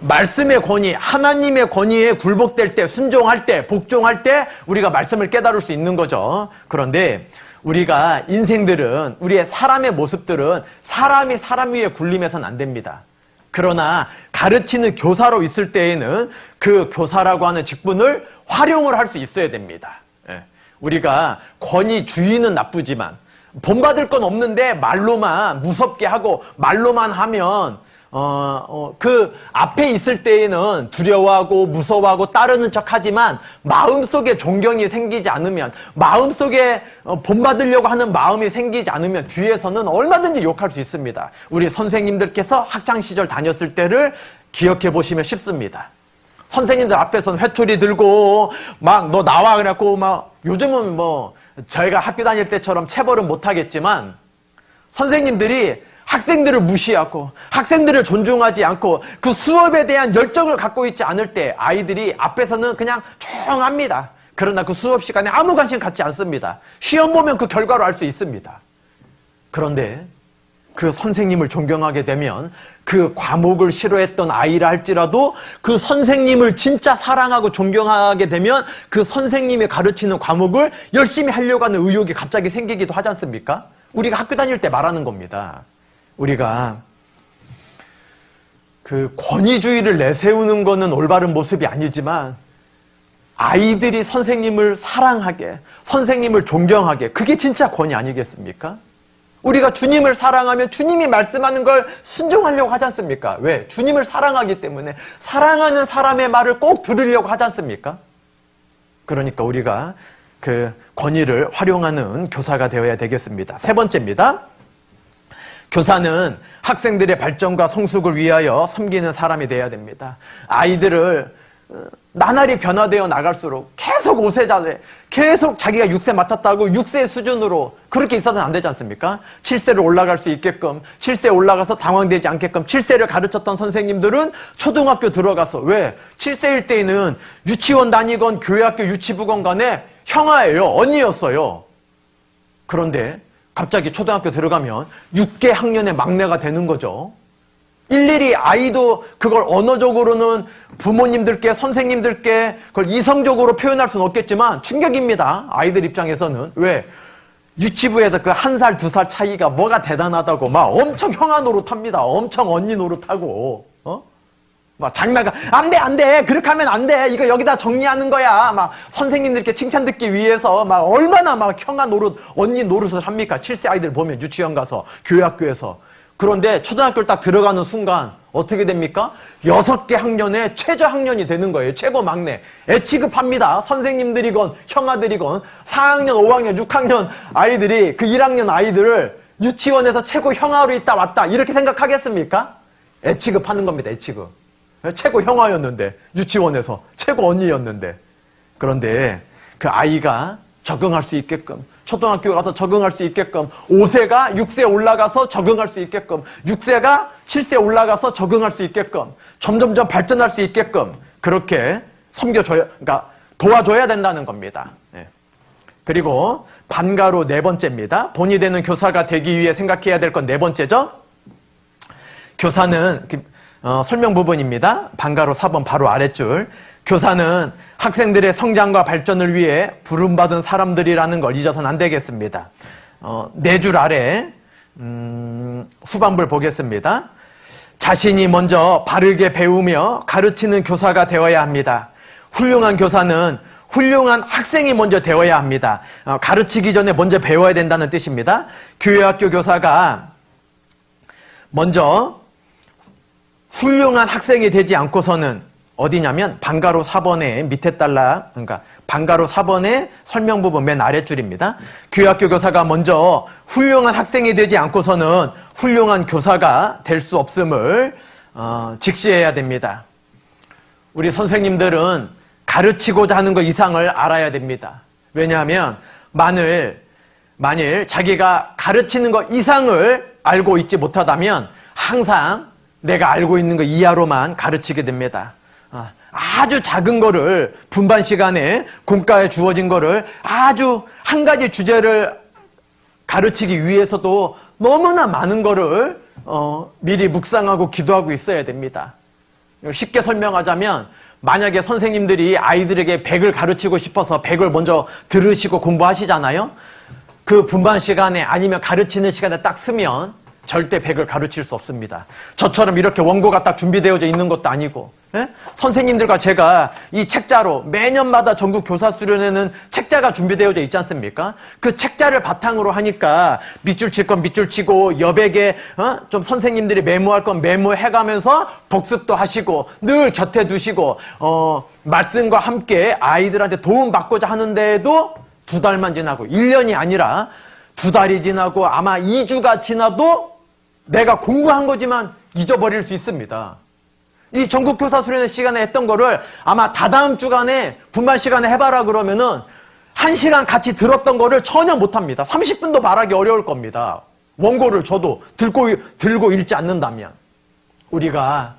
말씀의 권위, 하나님의 권위에 굴복될 때, 순종할 때, 복종할 때 우리가 말씀을 깨달을 수 있는 거죠. 그런데 우리가 인생들은, 우리의 사람의 모습들은 사람이 사람 위에 군림해서는 안 됩니다. 그러나 가르치는 교사로 있을 때에는 그 교사라고 하는 직분을 활용을 할 수 있어야 됩니다. 우리가 권위주의는 나쁘지만 본받을 건 없는데 말로만 무섭게 하고 말로만 하면 그 앞에 있을 때에는 두려워하고 무서워하고 따르는 척하지만 마음속에 존경이 생기지 않으면, 마음속에 본받으려고 하는 마음이 생기지 않으면 뒤에서는 얼마든지 욕할 수 있습니다. 우리 선생님들께서 학창시절 다녔을 때를 기억해 보시면 쉽습니다. 선생님들 앞에서는 회초리 들고 막 너 나와 그래갖고 막, 요즘은 뭐 저희가 학교 다닐 때처럼 체벌은 못하겠지만 선생님들이 학생들을 무시하고 학생들을 존중하지 않고 그 수업에 대한 열정을 갖고 있지 않을 때 아이들이 앞에서는 그냥 조용합니다. 그러나 그 수업 시간에 아무 관심 갖지 않습니다. 시험 보면 그 결과로 알 수 있습니다. 그런데 그 선생님을 존경하게 되면 그 과목을 싫어했던 아이라 할지라도 그 선생님을 진짜 사랑하고 존경하게 되면 그 선생님이 가르치는 과목을 열심히 하려고 하는 의욕이 갑자기 생기기도 하지 않습니까? 우리가 학교 다닐 때 말하는 겁니다. 우리가 그 권위주의를 내세우는 거는 올바른 모습이 아니지만 아이들이 선생님을 사랑하게, 선생님을 존경하게, 그게 진짜 권위 아니겠습니까? 우리가 주님을 사랑하면 주님이 말씀하는 걸 순종하려고 하지 않습니까? 왜? 주님을 사랑하기 때문에 사랑하는 사람의 말을 꼭 들으려고 하지 않습니까? 그러니까 우리가 그 권위를 활용하는 교사가 되어야 되겠습니다. 세 번째입니다. 교사는 학생들의 발전과 성숙을 위하여 섬기는 사람이 되어야 됩니다. 아이들을 나날이 변화되어 나갈수록 계속 5세 자세, 계속 자기가 6세 맡았다고 6세 수준으로 그렇게 있어서는 안 되지 않습니까? 7세를 올라갈 수 있게끔, 7세 올라가서 당황되지 않게끔 7세를 가르쳤던 선생님들은 초등학교 들어가서, 왜? 7세일 때에는 유치원 다니건 교회학교 유치부건 간에 형아예요, 언니였어요. 그런데 갑자기 초등학교 들어가면 6개 학년의 막내가 되는 거죠. 일일이 아이도 그걸 언어적으로는 부모님들께, 선생님들께 그걸 이성적으로 표현할 수는 없겠지만 충격입니다. 아이들 입장에서는. 왜? 유치부에서 그 1살, 2살 차이가 뭐가 대단하다고 막 엄청 형아 노릇합니다. 엄청 언니 노릇하고. 막 장난가, 안 돼! 그렇게 하면 안 돼! 이거 여기다 정리하는 거야! 막 선생님들께 칭찬 듣기 위해서 막 얼마나 막 형아 노릇, 언니 노릇을 합니까? 7세 아이들 보면 유치원 가서, 교회학교에서. 그런데 초등학교를 딱 들어가는 순간 어떻게 됩니까? 6개 학년의 최저 학년이 되는 거예요. 최고 막내. 애 취급합니다. 선생님들이건 형아들이건 4학년, 5학년, 6학년 아이들이 그 1학년 아이들을 유치원에서 최고 형아로 있다 왔다 이렇게 생각하겠습니까? 애 취급하는 겁니다. 애 취급. 최고 형아였는데, 유치원에서 최고 언니였는데. 그런데 그 아이가 적응할 수 있게끔, 초등학교 가서 적응할 수 있게끔, 5세가 6세 올라가서 적응할 수 있게끔, 6세가 7세 올라가서 적응할 수 있게끔, 점점점 발전할 수 있게끔 그렇게 섬겨줘야, 그러니까 도와줘야 된다는 겁니다. 예. 그리고 반가로 네 번째입니다. 본이 되는 교사가 되기 위해 생각해야 될 건 네 번째죠. 교사는 설명 부분입니다. 반가로 4번 바로 아랫줄. 교사는 학생들의 성장과 발전을 위해 부름받은 사람들이라는 걸 잊어서는 안 되겠습니다. 네 줄 아래 후반부를 보겠습니다. 자신이 먼저 바르게 배우며 가르치는 교사가 되어야 합니다. 훌륭한 교사는 훌륭한 학생이 먼저 되어야 합니다. 가르치기 전에 먼저 배워야 된다는 뜻입니다. 교회학교 교사가 먼저 훌륭한 학생이 되지 않고서는 어디냐면 반가로 4번의 밑에 달락, 그러니까 반가로 4번의 설명 부분 맨 아랫줄입니다. 교회학교 교사가 먼저 훌륭한 학생이 되지 않고서는 훌륭한 교사가 될 수 없음을 직시해야 됩니다. 우리 선생님들은 가르치고자 하는 것 이상을 알아야 됩니다. 왜냐하면 만일 자기가 가르치는 것 이상을 알고 있지 못하다면 항상 내가 알고 있는 것 이하로만 가르치게 됩니다. 아주 작은 거를 분반 시간에 공과에 주어진 거를 아주 한 가지 주제를 가르치기 위해서도 너무나 많은 거를 미리 묵상하고 기도하고 있어야 됩니다. 쉽게 설명하자면 만약에 선생님들이 아이들에게 100을 가르치고 싶어서 100을 먼저 들으시고 공부하시잖아요. 그 분반 시간에 아니면 가르치는 시간에 딱 쓰면 절대 100을 가르칠 수 없습니다. 저처럼 이렇게 원고가 딱 준비되어져 있는 것도 아니고, 예? 선생님들과 제가 이 책자로 매년마다 전국 교사 수련회는 책자가 준비되어져 있지 않습니까? 그 책자를 바탕으로 하니까 밑줄 칠 건 밑줄 치고 여백에 좀 선생님들이 메모할 건 메모해가면서 복습도 하시고 늘 곁에 두시고 말씀과 함께 아이들한테 도움받고자 하는데도 2달만 지나고 1년이 아니라 2달이 지나고 아마 2주가 지나도 내가 공부한 거지만 잊어버릴 수 있습니다. 이 전국교사 수련회 시간에 했던 거를 아마 다다음 주간에 분반 시간에 해봐라 그러면은 1시간 같이 들었던 거를 전혀 못합니다. 30분도 말하기 어려울 겁니다. 원고를 저도 들고 읽지 않는다면. 우리가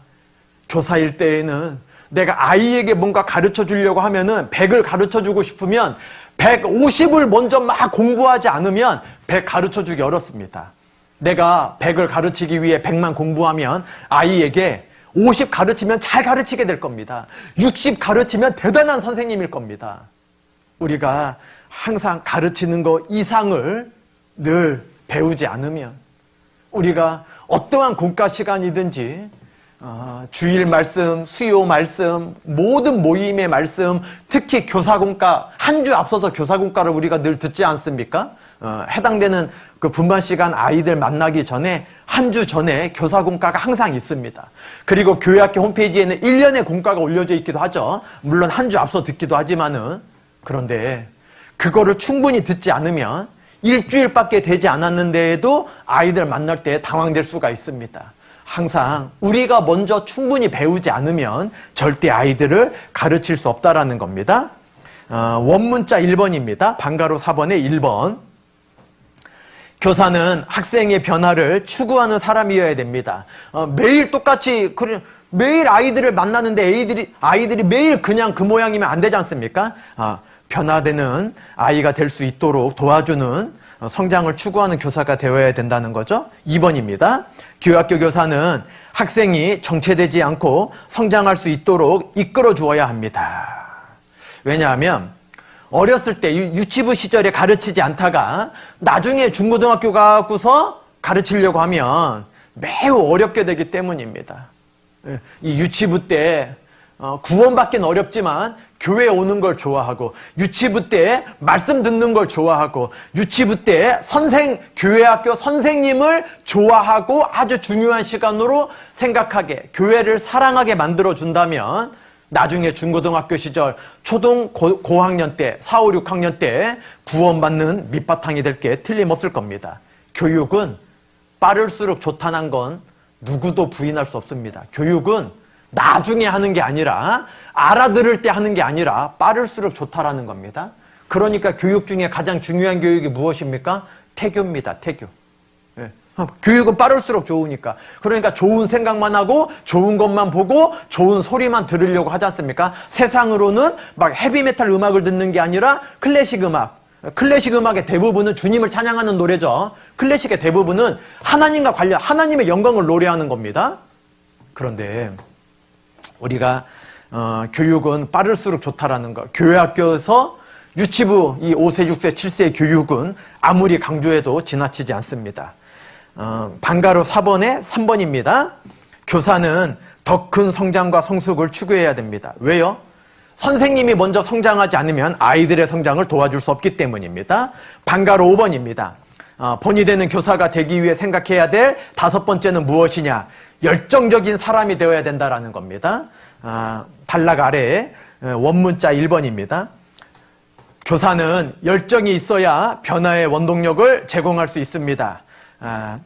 교사일 때에는 내가 아이에게 뭔가 가르쳐 주려고 하면은 100을 가르쳐 주고 싶으면 150을 먼저 막 공부하지 않으면 100 가르쳐 주기 어렵습니다. 내가 100을 가르치기 위해 100만 공부하면 아이에게 50 가르치면 잘 가르치게 될 겁니다. 60 가르치면 대단한 선생님일 겁니다. 우리가 항상 가르치는 것 이상을 늘 배우지 않으면 우리가 어떠한 공과 시간이든지 주일 말씀, 수요 말씀, 모든 모임의 말씀, 특히 교사공과, 한 주 앞서서 교사공과를 우리가 늘 듣지 않습니까? 해당되는 그 분반 시간 아이들 만나기 전에 한 주 전에 교사공과가 항상 있습니다. 그리고 교회학교 홈페이지에는 1년의 공과가 올려져 있기도 하죠. 물론 한 주 앞서 듣기도 하지만은. 그런데 그거를 충분히 듣지 않으면 일주일밖에 되지 않았는데도 아이들 만날 때 당황될 수가 있습니다. 항상 우리가 먼저 충분히 배우지 않으면 절대 아이들을 가르칠 수 없다라는 겁니다. 원문자 1번입니다. 방가로 4번의 1번. 교사는 학생의 변화를 추구하는 사람이어야 됩니다. 매일 똑같이 매일 아이들을 만나는데 아이들이 매일 그냥 그 모양이면 안 되지 않습니까? 변화되는 아이가 될 수 있도록 도와주는 성장을 추구하는 교사가 되어야 된다는 거죠. 2번입니다. 교회학교 교사는 학생이 정체되지 않고 성장할 수 있도록 이끌어 주어야 합니다. 왜냐하면 어렸을 때 유치부 시절에 가르치지 않다가 나중에 중고등학교 가고서 가르치려고 하면 매우 어렵게 되기 때문입니다. 이 유치부 때 구원받긴 어렵지만 교회 오는 걸 좋아하고, 유치부 때 말씀 듣는 걸 좋아하고, 유치부 때 교회학교 선생님을 좋아하고 아주 중요한 시간으로 생각하게, 교회를 사랑하게 만들어준다면 나중에 중고등학교 시절, 초등 고학년 때, 4, 5, 6학년 때 구원받는 밑바탕이 될 게 틀림없을 겁니다. 교육은 빠를수록 좋다는 건 누구도 부인할 수 없습니다. 교육은 나중에 하는 게 아니라, 알아들을 때 하는 게 아니라 빠를수록 좋다라는 겁니다. 그러니까 교육 중에 가장 중요한 교육이 무엇입니까? 태교입니다. 태교. 교육은 빠를수록 좋으니까. 그러니까 좋은 생각만 하고 좋은 것만 보고 좋은 소리만 들으려고 하지 않습니까? 세상으로는 막 헤비메탈 음악을 듣는 게 아니라 클래식 음악. 클래식 음악의 대부분은 주님을 찬양하는 노래죠. 클래식의 대부분은 하나님의 영광을 노래하는 겁니다. 그런데 우리가 교육은 빠를수록 좋다라는 거. 교회학교에서 유치부 이 5세, 6세, 7세의 교육은 아무리 강조해도 지나치지 않습니다. 방가로 4번의 3번입니다. 교사는 더 큰 성장과 성숙을 추구해야 됩니다. 왜요? 선생님이 먼저 성장하지 않으면 아이들의 성장을 도와줄 수 없기 때문입니다. 방가로 5번입니다. 본이 되는 교사가 되기 위해 생각해야 될 5번째는 무엇이냐? 열정적인 사람이 되어야 된다라는 겁니다. 단락 아래에 원문자 1번입니다. 교사는 열정이 있어야 변화의 원동력을 제공할 수 있습니다.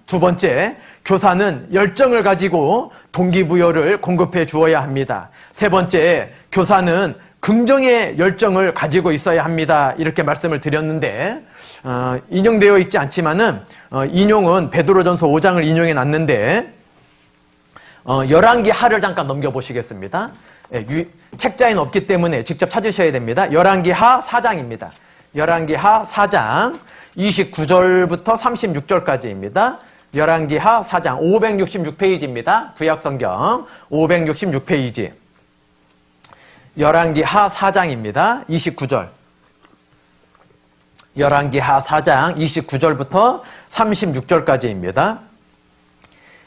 두 번째, 교사는 열정을 가지고 동기부여를 공급해 주어야 합니다. 세 번째, 교사는 긍정의 열정을 가지고 있어야 합니다. 이렇게 말씀을 드렸는데, 인용되어 있지 않지만은, 인용은 베드로전서 5장을 인용해 놨는데, 열왕기 하를 잠깐 넘겨보시겠습니다. 책자에는 없기 때문에 직접 찾으셔야 됩니다. 열왕기 하 4장입니다. 열왕기 하 4장 29절부터 36절까지입니다. 열왕기 하 4장 566페이지입니다. 구약성경 566페이지. 열왕기 하 4장입니다. 29절. 열왕기 하 4장 29절부터 36절까지입니다.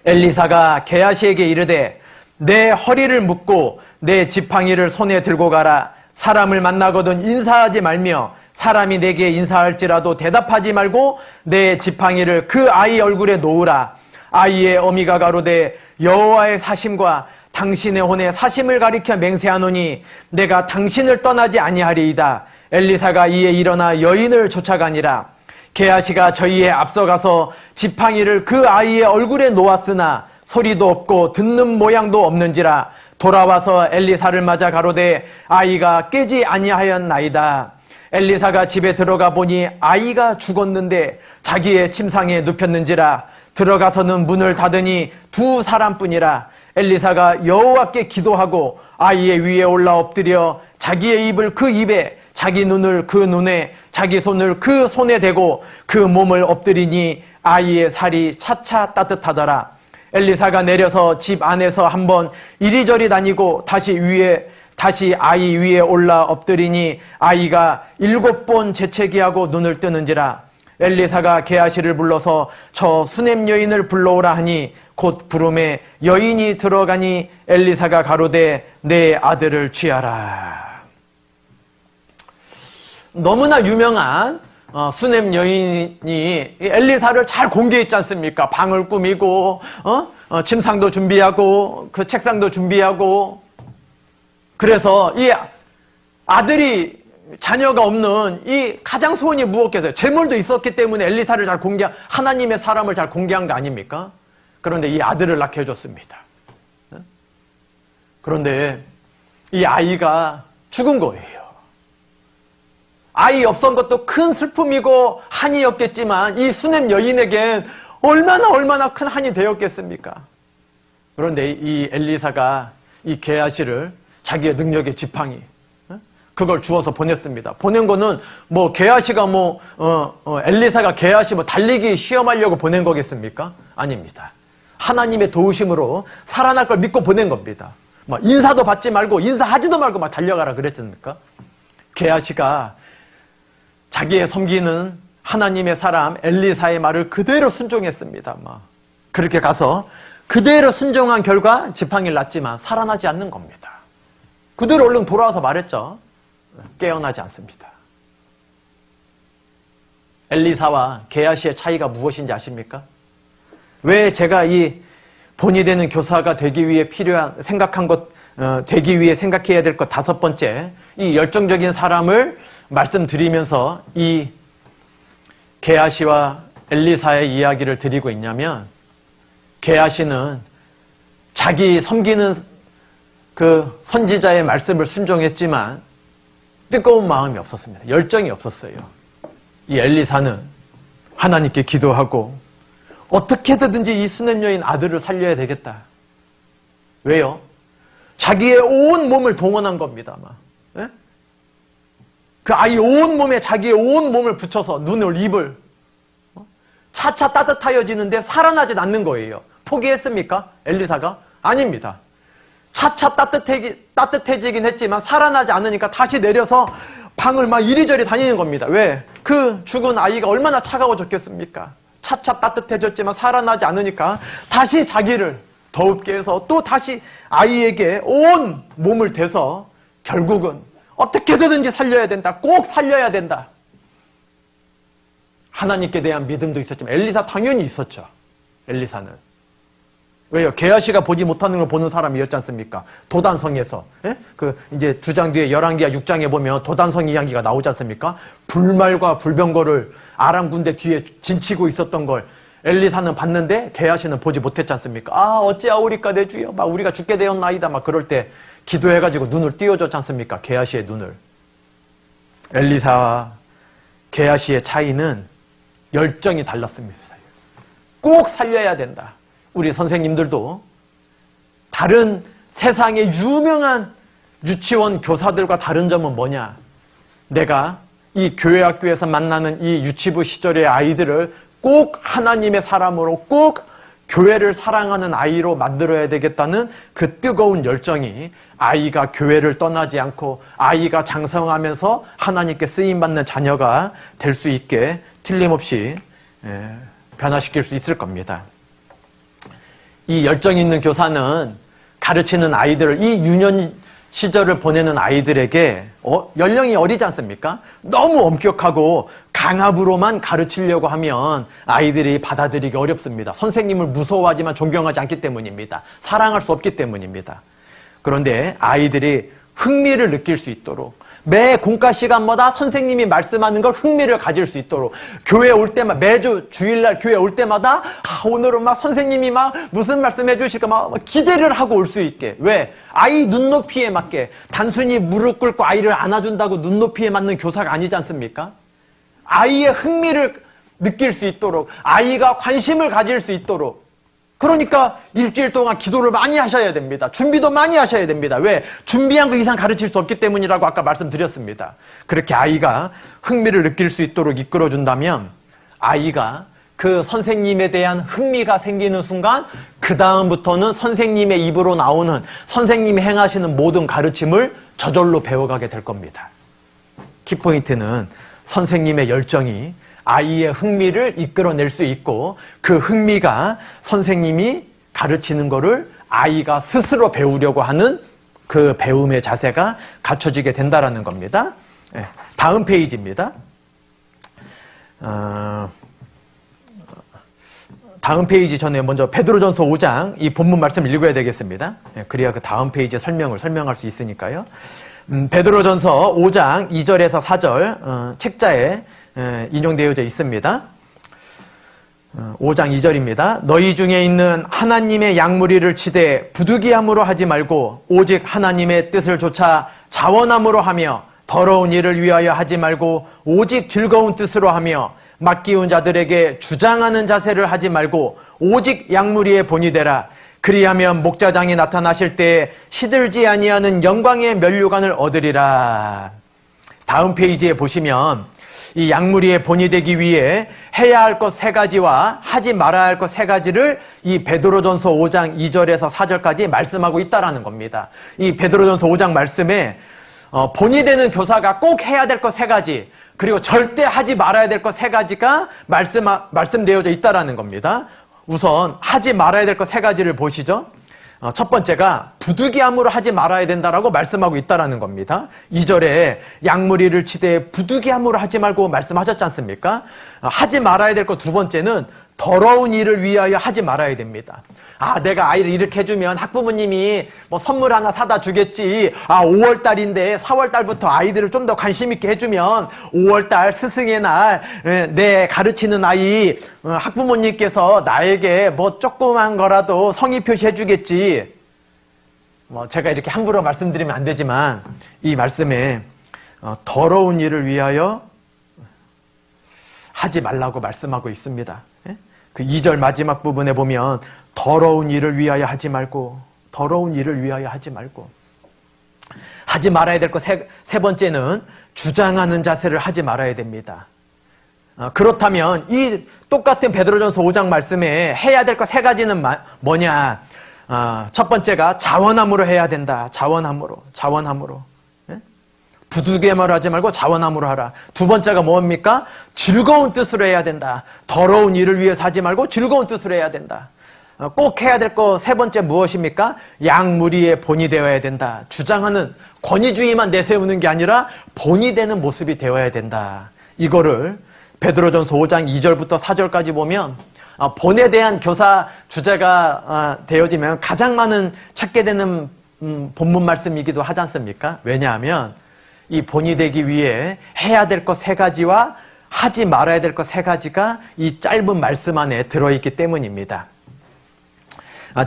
엘리사가 게하시에게 이르되 내 허리를 묶고 내 지팡이를 손에 들고 가라. 사람을 만나거든 인사하지 말며 사람이 내게 인사할지라도 대답하지 말고 내 지팡이를 그 아이 얼굴에 놓으라. 아이의 어미가 가로되 여호와의 사심과 당신의 혼의 사심을 가리켜 맹세하노니 내가 당신을 떠나지 아니하리이다. 엘리사가 이에 일어나 여인을 쫓아가니라. 게하시가 저희에 앞서가서 지팡이를 그 아이의 얼굴에 놓았으나 소리도 없고 듣는 모양도 없는지라. 돌아와서 엘리사를 맞아 가로되 아이가 깨지 아니하였나이다. 엘리사가 집에 들어가 보니 아이가 죽었는데 자기의 침상에 눕혔는지라. 들어가서는 문을 닫으니 두 사람뿐이라. 엘리사가 여호와께 기도하고 아이의 위에 올라 엎드려 자기의 입을 그 입에, 자기 눈을 그 눈에, 자기 손을 그 손에 대고 그 몸을 엎드리니 아이의 살이 차차 따뜻하더라. 엘리사가 내려서 집 안에서 한번 이리저리 다니고 다시 아이 위에 올라 엎드리니 아이가 7번 재채기하고 눈을 뜨는지라. 엘리사가 게하시를 불러서 저 수넴 여인을 불러오라 하니 곧 부름에 여인이 들어가니 엘리사가 가로되 내 아들을 취하라. 너무나 유명한 수넴 여인이 엘리사를 잘 공개했지 않습니까? 방을 꾸미고 침상도 준비하고 그 책상도 준비하고. 그래서 이 아들이 자녀가 없는 이 가장 소원이 무엇겠어요? 재물도 있었기 때문에 엘리사를 잘 하나님의 사람을 잘 공개한 거 아닙니까? 그런데 이 아들을 낳게 해줬습니다. 그런데 이 아이가 죽은 거예요. 아이 없었던 것도 큰 슬픔이고 한이었겠지만 이 수넴 여인에겐 얼마나 큰 한이 되었겠습니까? 그런데 이 엘리사가 이 게하시를 자기의 능력의 지팡이 그걸 주어서 보냈습니다. 보낸 거는 뭐 게하시가 엘리사가 게하시 달리기 시험하려고 보낸 거겠습니까? 아닙니다. 하나님의 도우심으로 살아날 걸 믿고 보낸 겁니다. 인사도 받지 말고 인사하지도 말고 막 달려가라 그랬습니까? 게하시가 자기의 섬기는 하나님의 사람 엘리사의 말을 그대로 순종했습니다. 그렇게 가서 그대로 순종한 결과 지팡이를 낳지만 살아나지 않는 겁니다. 그대로 얼른 돌아와서 말했죠. 깨어나지 않습니다. 엘리사와 게하시의 차이가 무엇인지 아십니까? 왜 제가 이 본이 되는 교사가 되기 위해 되기 위해 생각해야 될 것 5번째, 이 열정적인 사람을 말씀드리면서 이 게하시와 엘리사의 이야기를 드리고 있냐면, 게하시는 자기 섬기는 그 선지자의 말씀을 순종했지만 뜨거운 마음이 없었습니다. 열정이 없었어요. 이 엘리사는 하나님께 기도하고 어떻게든지 이 수넴 여인 아들을 살려야 되겠다. 왜요? 자기의 온 몸을 동원한 겁니다. 예? 그 아이 온 몸에 자기의 온 몸을 붙여서 눈을 입을 차차 따뜻하여지는데 살아나진 않는 거예요. 포기했습니까? 엘리사가? 아닙니다. 차차 따뜻해지긴 했지만 살아나지 않으니까 다시 내려서 방을 막 이리저리 다니는 겁니다. 왜? 그 죽은 아이가 얼마나 차가워졌겠습니까? 차차 따뜻해졌지만 살아나지 않으니까 다시 자기를 더웁게 해서 또 다시 아이에게 온 몸을 대서 결국은 어떻게 되든지 살려야 된다. 꼭 살려야 된다. 하나님께 대한 믿음도 있었지만 엘리사 당연히 있었죠. 엘리사는. 왜요? 게하시가 보지 못하는 걸 보는 사람이었지 않습니까? 도단성에서. 예? 이제 2장 뒤에 11기와 6장에 보면 도단성 이야기가 나오지 않습니까? 불말과 불병거를 아람 군대 뒤에 진치고 있었던 걸 엘리사는 봤는데 게하시는 보지 못했지 않습니까? 어찌하오리까 내 주여. 우리가 죽게 되었나이다. 그럴 때 기도해가지고 눈을 띄워줬지 않습니까? 게하시의 눈을. 엘리사와 게하시의 차이는 열정이 달랐습니다. 꼭 살려야 된다. 우리 선생님들도 다른 세상의 유명한 유치원 교사들과 다른 점은 뭐냐? 내가 이 교회 학교에서 만나는 이 유치부 시절의 아이들을 꼭 하나님의 사람으로 꼭 교회를 사랑하는 아이로 만들어야 되겠다는 그 뜨거운 열정이 아이가 교회를 떠나지 않고 아이가 장성하면서 하나님께 쓰임받는 자녀가 될 수 있게 틀림없이 변화시킬 수 있을 겁니다. 이 열정 있는 교사는 가르치는 아이들을, 이 유년 시절을 보내는 아이들에게 연령이 어리지 않습니까? 너무 엄격하고 강압으로만 가르치려고 하면 아이들이 받아들이기 어렵습니다. 선생님을 무서워하지만 존경하지 않기 때문입니다. 사랑할 수 없기 때문입니다. 그런데 아이들이 흥미를 느낄 수 있도록 매 공과 시간마다 선생님이 말씀하는 걸 흥미를 가질 수 있도록 교회 올 때마다 매주 주일날 교회 올 때마다 오늘은 선생님이 무슨 말씀해 주실까 기대를 하고 올 수 있게. 왜? 아이 눈높이에 맞게. 단순히 무릎 꿇고 아이를 안아준다고 눈높이에 맞는 교사가 아니지 않습니까? 아이의 흥미를 느낄 수 있도록 아이가 관심을 가질 수 있도록. 그러니까 일주일 동안 기도를 많이 하셔야 됩니다. 준비도 많이 하셔야 됩니다. 왜? 준비한 거 이상 가르칠 수 없기 때문이라고 아까 말씀드렸습니다. 그렇게 아이가 흥미를 느낄 수 있도록 이끌어준다면 아이가 그 선생님에 대한 흥미가 생기는 순간 그 다음부터는 선생님의 입으로 나오는 선생님이 행하시는 모든 가르침을 저절로 배워가게 될 겁니다. 키포인트는 선생님의 열정이 아이의 흥미를 이끌어낼 수 있고 그 흥미가 선생님이 가르치는 거를 아이가 스스로 배우려고 하는 그 배움의 자세가 갖춰지게 된다라는 겁니다. 다음 페이지입니다. 다음 페이지 전에 먼저 베드로전서 5장 이 본문 말씀 읽어야 되겠습니다. 그래야 그 다음 페이지 설명할 수 있으니까요. 베드로전서 5장 2절에서 4절 책자에 인용되어져 있습니다. 5장 2절입니다. 너희 중에 있는 하나님의 양무리를 치되 부득이함으로 하지 말고 오직 하나님의 뜻을 조차 자원함으로 하며 더러운 일을 위하여 하지 말고 오직 즐거운 뜻으로 하며 맡기운 자들에게 주장하는 자세를 하지 말고 오직 양무리의 본이 되라. 그리하면 목자장이 나타나실 때에 시들지 아니하는 영광의 면류관을 얻으리라. 다음 페이지에 보시면 이 양무리의 본이 되기 위해 해야 할 것 3가지와 하지 말아야 할 것 3가지를 이 베드로전서 5장 2절에서 4절까지 말씀하고 있다라는 겁니다. 이 베드로전서 5장 말씀에 본이 되는 교사가 꼭 해야 될 것 3가지, 그리고 절대 하지 말아야 될 것 3가지가 말씀되어져 있다라는 겁니다. 우선 하지 말아야 될 것 3가지를 보시죠. 첫 번째가 부득이함으로 하지 말아야 된다라고 말씀하고 있다라는 겁니다. 2절에 양무리를 치되 부득이함으로 하지 말고 말씀하셨지 않습니까? 하지 말아야 될 것 2번째는 더러운 일을 위하여 하지 말아야 됩니다. 내가 아이를 이렇게 해주면 학부모님이 뭐 선물 하나 사다 주겠지. 5월달인데 4월달부터 아이들을 좀 더 관심 있게 해주면 5월달 스승의 날 내 가르치는 아이 학부모님께서 나에게 뭐 조그만 거라도 성의 표시해 주겠지. 제가 이렇게 함부로 말씀드리면 안 되지만 이 말씀에 더러운 일을 위하여 하지 말라고 말씀하고 있습니다. 그 2절 마지막 부분에 보면 더러운 일을 위하여 하지 말고, 더러운 일을 위하여 하지 말고, 하지 말아야 될 것 세 번째는 주장하는 자세를 하지 말아야 됩니다. 그렇다면 이 똑같은 베드로전서 5장 말씀에 해야 될 것 3가지는 뭐냐? 첫 번째가 자원함으로 해야 된다. 자원함으로. 부득이함으로 하지 말고 자원함으로 하라. 2번째가 뭡니까? 즐거운 뜻으로 해야 된다. 더러운 일을 위해서 하지 말고 즐거운 뜻으로 해야 된다. 꼭 해야 될 거 3번째 무엇입니까? 양무리의 본이 되어야 된다. 주장하는 권위주의만 내세우는 게 아니라 본이 되는 모습이 되어야 된다. 이거를 베드로전서 5장 2절부터 4절까지 보면 본에 대한 교사 주제가 되어지면 가장 많은 찾게 되는 본문 말씀이기도 하지 않습니까? 왜냐하면 이 본이 되기 위해 해야 될 것 3가지와 하지 말아야 될 것 3가지가 이 짧은 말씀 안에 들어있기 때문입니다.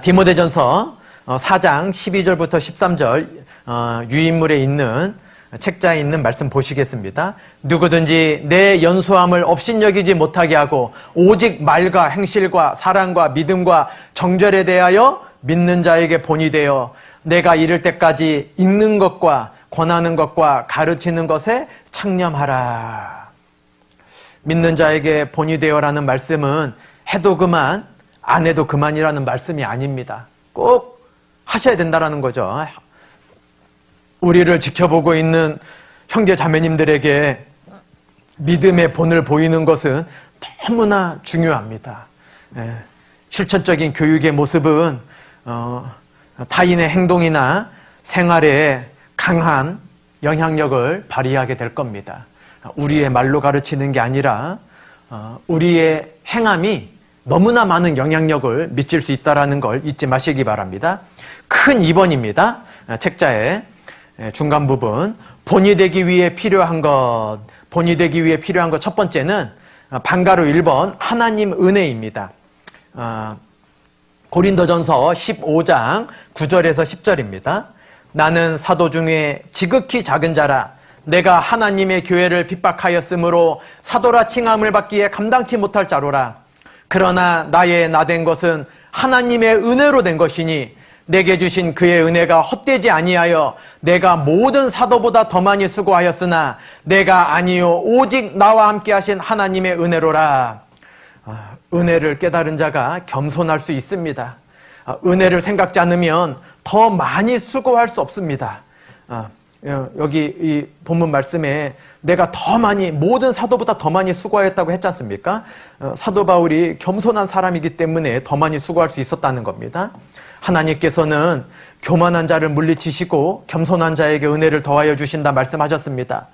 디모데전서 4장 12절부터 13절 유인물에 있는 책자에 있는 말씀 보시겠습니다. 누구든지 내 연소함을 업신여기지 못하게 하고 오직 말과 행실과 사랑과 믿음과 정절에 대하여 믿는 자에게 본이 되어 내가 이를 때까지 읽는 것과 권하는 것과 가르치는 것에 창념하라. 믿는 자에게 본이 되어라는 말씀은 해도 그만 안 해도 그만이라는 말씀이 아닙니다. 꼭 하셔야 된다는 거죠. 우리를 지켜보고 있는 형제 자매님들에게 믿음의 본을 보이는 것은 너무나 중요합니다. 실천적인 교육의 모습은 타인의 행동이나 생활에 강한 영향력을 발휘하게 될 겁니다. 우리의 말로 가르치는 게 아니라 우리의 행함이 너무나 많은 영향력을 미칠 수 있다는 걸 잊지 마시기 바랍니다. 큰 2번입니다. 책자의 중간 부분. 본이 되기 위해 필요한 것. 본이 되기 위해 필요한 것 첫 번째는 방가로 1번 하나님 은혜입니다. 고린도전서 15장 9절에서 10절입니다. 나는 사도 중에 지극히 작은 자라. 내가 하나님의 교회를 핍박하였으므로 사도라 칭함을 받기에 감당치 못할 자로라. 그러나 나의 나된 것은 하나님의 은혜로 된 것이니 내게 주신 그의 은혜가 헛되지 아니하여 내가 모든 사도보다 더 많이 수고하였으나 내가 아니요 오직 나와 함께 하신 하나님의 은혜로라. 은혜를 깨달은 자가 겸손할 수 있습니다. 은혜를 생각지 않으면 더 많이 수고할 수 없습니다. 여기 이 본문 말씀에 내가 더 많이, 모든 사도보다 더 많이 수고하였다고 했지 않습니까? 사도 바울이 겸손한 사람이기 때문에 더 많이 수고할 수 있었다는 겁니다. 하나님께서는 교만한 자를 물리치시고 겸손한 자에게 은혜를 더하여 주신다 말씀하셨습니다.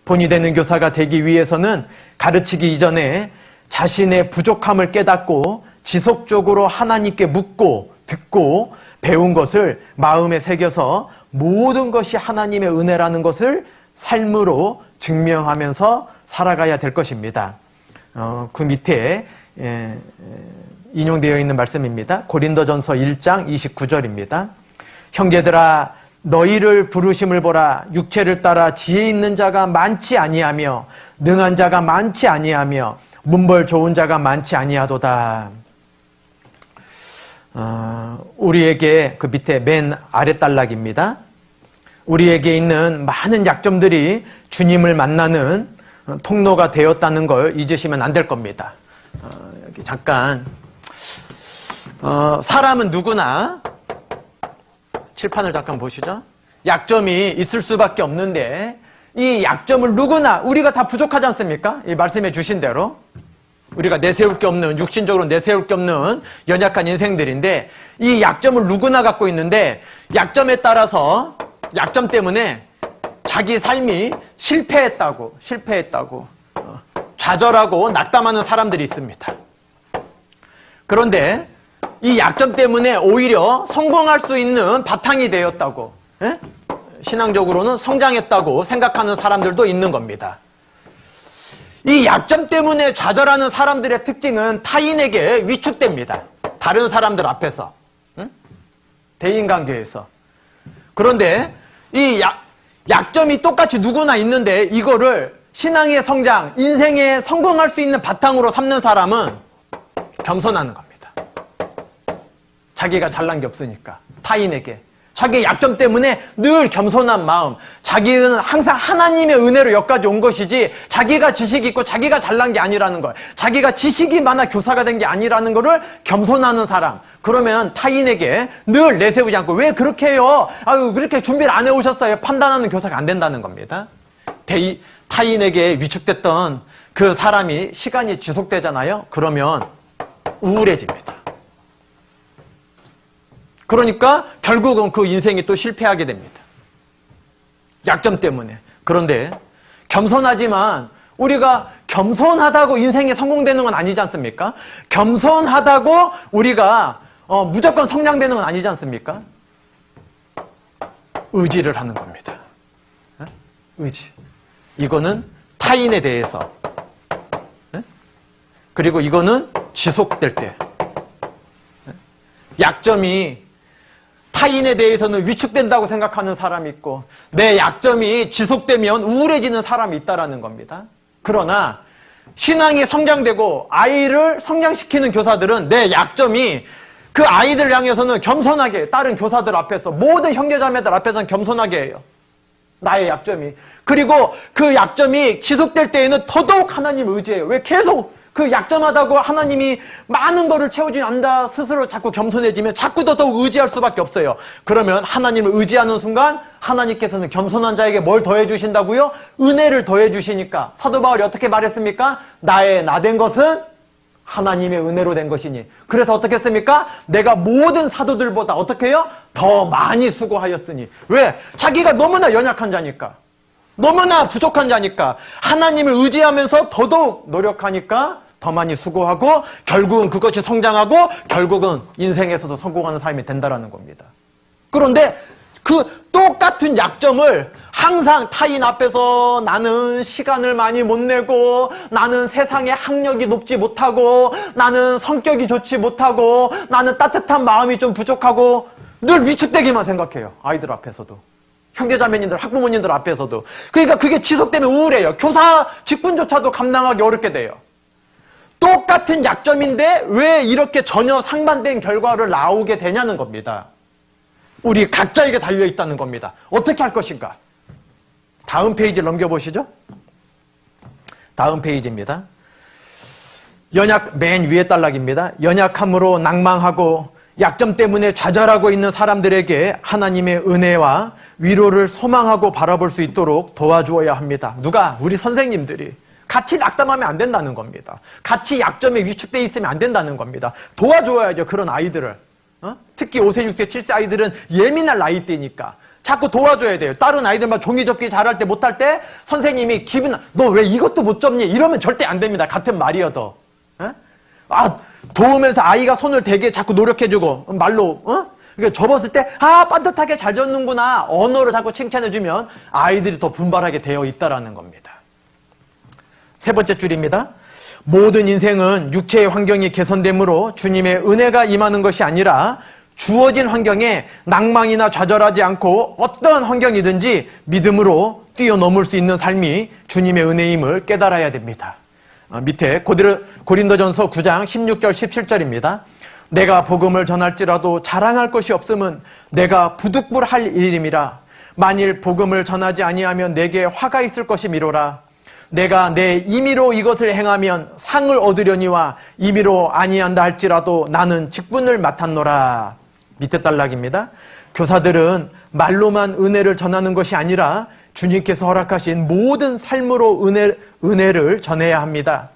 본이 되는 교사가 되기 위해서는 가르치기 이전에 자신의 부족함을 깨닫고 지속적으로 하나님께 묻고 듣고 배운 것을 마음에 새겨서 모든 것이 하나님의 은혜라는 것을 삶으로 증명하면서 살아가야 될 것입니다. 그 밑에 인용되어 있는 말씀입니다. 고린도전서 1장 29절입니다. 형제들아 너희를 부르심을 보라. 육체를 따라 지혜 있는 자가 많지 아니하며 능한 자가 많지 아니하며 문벌 좋은 자가 많지 아니하도다. 우리에게 그 밑에 맨 아래 단락입니다. 우리에게 있는 많은 약점들이 주님을 만나는 통로가 되었다는 걸 잊으시면 안 될 겁니다. 여기 잠깐 사람은 누구나 칠판을 잠깐 보시죠. 약점이 있을 수밖에 없는데 이 약점을 누구나 우리가 다 부족하지 않습니까? 이 말씀해 주신 대로 우리가 내세울 게 없는, 육신적으로 내세울 게 없는 연약한 인생들인데 이 약점을 누구나 갖고 있는데 약점에 따라서 약점 때문에 자기 삶이 실패했다고 좌절하고 낙담하는 사람들이 있습니다. 그런데 이 약점 때문에 오히려 성공할 수 있는 바탕이 되었다고, 신앙적으로는 성장했다고 생각하는 사람들도 있는 겁니다. 이 약점 때문에 좌절하는 사람들의 특징은 타인에게 위축됩니다. 다른 사람들 앞에서, 대인관계에서. 그런데 이 약점이 똑같이 누구나 있는데 이거를 신앙의 성장, 인생에 성공할 수 있는 바탕으로 삼는 사람은 겸손하는 겁니다. 자기가 잘난 게 없으니까 타인에게 자기의 약점 때문에 늘 겸손한 마음, 자기는 항상 하나님의 은혜로 여기까지 온 것이지 자기가 지식이 있고 자기가 잘난 게 아니라는 걸, 자기가 지식이 많아 교사가 된 게 아니라는 거를 겸손하는 사람, 그러면 타인에게 늘 내세우지 않고 왜 그렇게 해요? 아유 그렇게 준비를 안 해오셨어요? 판단하는 교사가 안 된다는 겁니다. 타인에게 위축됐던 그 사람이 시간이 지속되잖아요. 그러면 우울해집니다. 그러니까 결국은 그 인생이 또 실패하게 됩니다. 약점 때문에. 그런데 겸손하지만 우리가 겸손하다고 인생이 성공되는 건 아니지 않습니까? 겸손하다고 우리가 무조건 성장되는 건 아니지 않습니까? 의지를 하는 겁니다. 의지. 이거는 타인에 대해서. 그리고 이거는 지속될 때. 약점이 타인에 대해서는 위축된다고 생각하는 사람이 있고 내 약점이 지속되면 우울해지는 사람이 있다는 겁니다. 그러나 신앙이 성장되고 아이를 성장시키는 교사들은 내 약점이 그 아이들을 향해서는 겸손하게, 다른 교사들 앞에서, 모든 형제자매들 앞에서는 겸손하게 해요. 나의 약점이. 그리고 그 약점이 지속될 때에는 더더욱 하나님을 의지해요. 왜 계속 그 약점하다고 하나님이 많은 거를 채워주지 않는다 스스로 자꾸 겸손해지면 자꾸 더더욱 의지할 수밖에 없어요. 그러면 하나님을 의지하는 순간 하나님께서는 겸손한 자에게 뭘 더해 주신다고요? 은혜를 더해 주시니까. 사도 바울이 어떻게 말했습니까? 나의 나된 것은 하나님의 은혜로 된 것이니. 그래서 어떻게 했습니까? 내가 모든 사도들보다 어떻게 해요? 더 많이 수고하였으니. 왜? 자기가 너무나 연약한 자니까. 너무나 부족한 자니까. 하나님을 의지하면서 더더욱 노력하니까 더 많이 수고하고 결국은 그것이 성장하고 결국은 인생에서도 성공하는 삶이 된다는 겁니다. 그런데 그 똑같은 약점을 항상 타인 앞에서 나는 시간을 많이 못 내고 나는 세상에 학력이 높지 못하고 나는 성격이 좋지 못하고 나는 따뜻한 마음이 좀 부족하고 늘 위축되기만 생각해요. 아이들 앞에서도. 형제자매님들, 학부모님들 앞에서도. 그러니까 그게 지속되면 우울해요. 교사 직분조차도 감당하기 어렵게 돼요. 똑같은 약점인데 왜 이렇게 전혀 상반된 결과를 나오게 되냐는 겁니다. 우리 각자에게 달려있다는 겁니다. 어떻게 할 것인가? 다음 페이지를 넘겨보시죠. 다음 페이지입니다. 맨 위에 단락입니다. 연약함으로 낭망하고 약점 때문에 좌절하고 있는 사람들에게 하나님의 은혜와 위로를 소망하고 바라볼 수 있도록 도와주어야 합니다. 누가? 우리 선생님들이. 같이 낙담하면 안 된다는 겁니다. 같이 약점에 위축되어 있으면 안 된다는 겁니다. 도와줘야죠, 그런 아이들을. 특히 5세, 6세, 7세 아이들은 예민할 나이대니까 자꾸 도와줘야 돼요. 다른 아이들 막 종이 접기 잘할 때 못할 때 선생님이 너 왜 이것도 못 접니? 이러면 절대 안 됩니다. 같은 말이어도. 도우면서 아이가 손을 대게 자꾸 노력해주고 말로 그러니까 접었을 때 반듯하게 잘 젓는구나 언어로 자꾸 칭찬해주면 아이들이 더 분발하게 되어 있다라는 겁니다. 세 번째 줄입니다. 모든 인생은 육체의 환경이 개선됨으로 주님의 은혜가 임하는 것이 아니라 주어진 환경에 낭망이나 좌절하지 않고 어떠한 환경이든지 믿음으로 뛰어넘을 수 있는 삶이 주님의 은혜임을 깨달아야 됩니다. 밑에 고린도전서 9장 16절 17절입니다. 내가 복음을 전할지라도 자랑할 것이 없음은 내가 부득불할 일임이라. 만일 복음을 전하지 아니하면 내게 화가 있을 것이미로라. 내가 내 임의로 이것을 행하면 상을 얻으려니와 임의로 아니한다 할지라도 나는 직분을 맡았노라. 밑에 단락입니다. 교사들은 말로만 은혜를 전하는 것이 아니라 주님께서 허락하신 모든 삶으로 은혜를 전해야 합니다.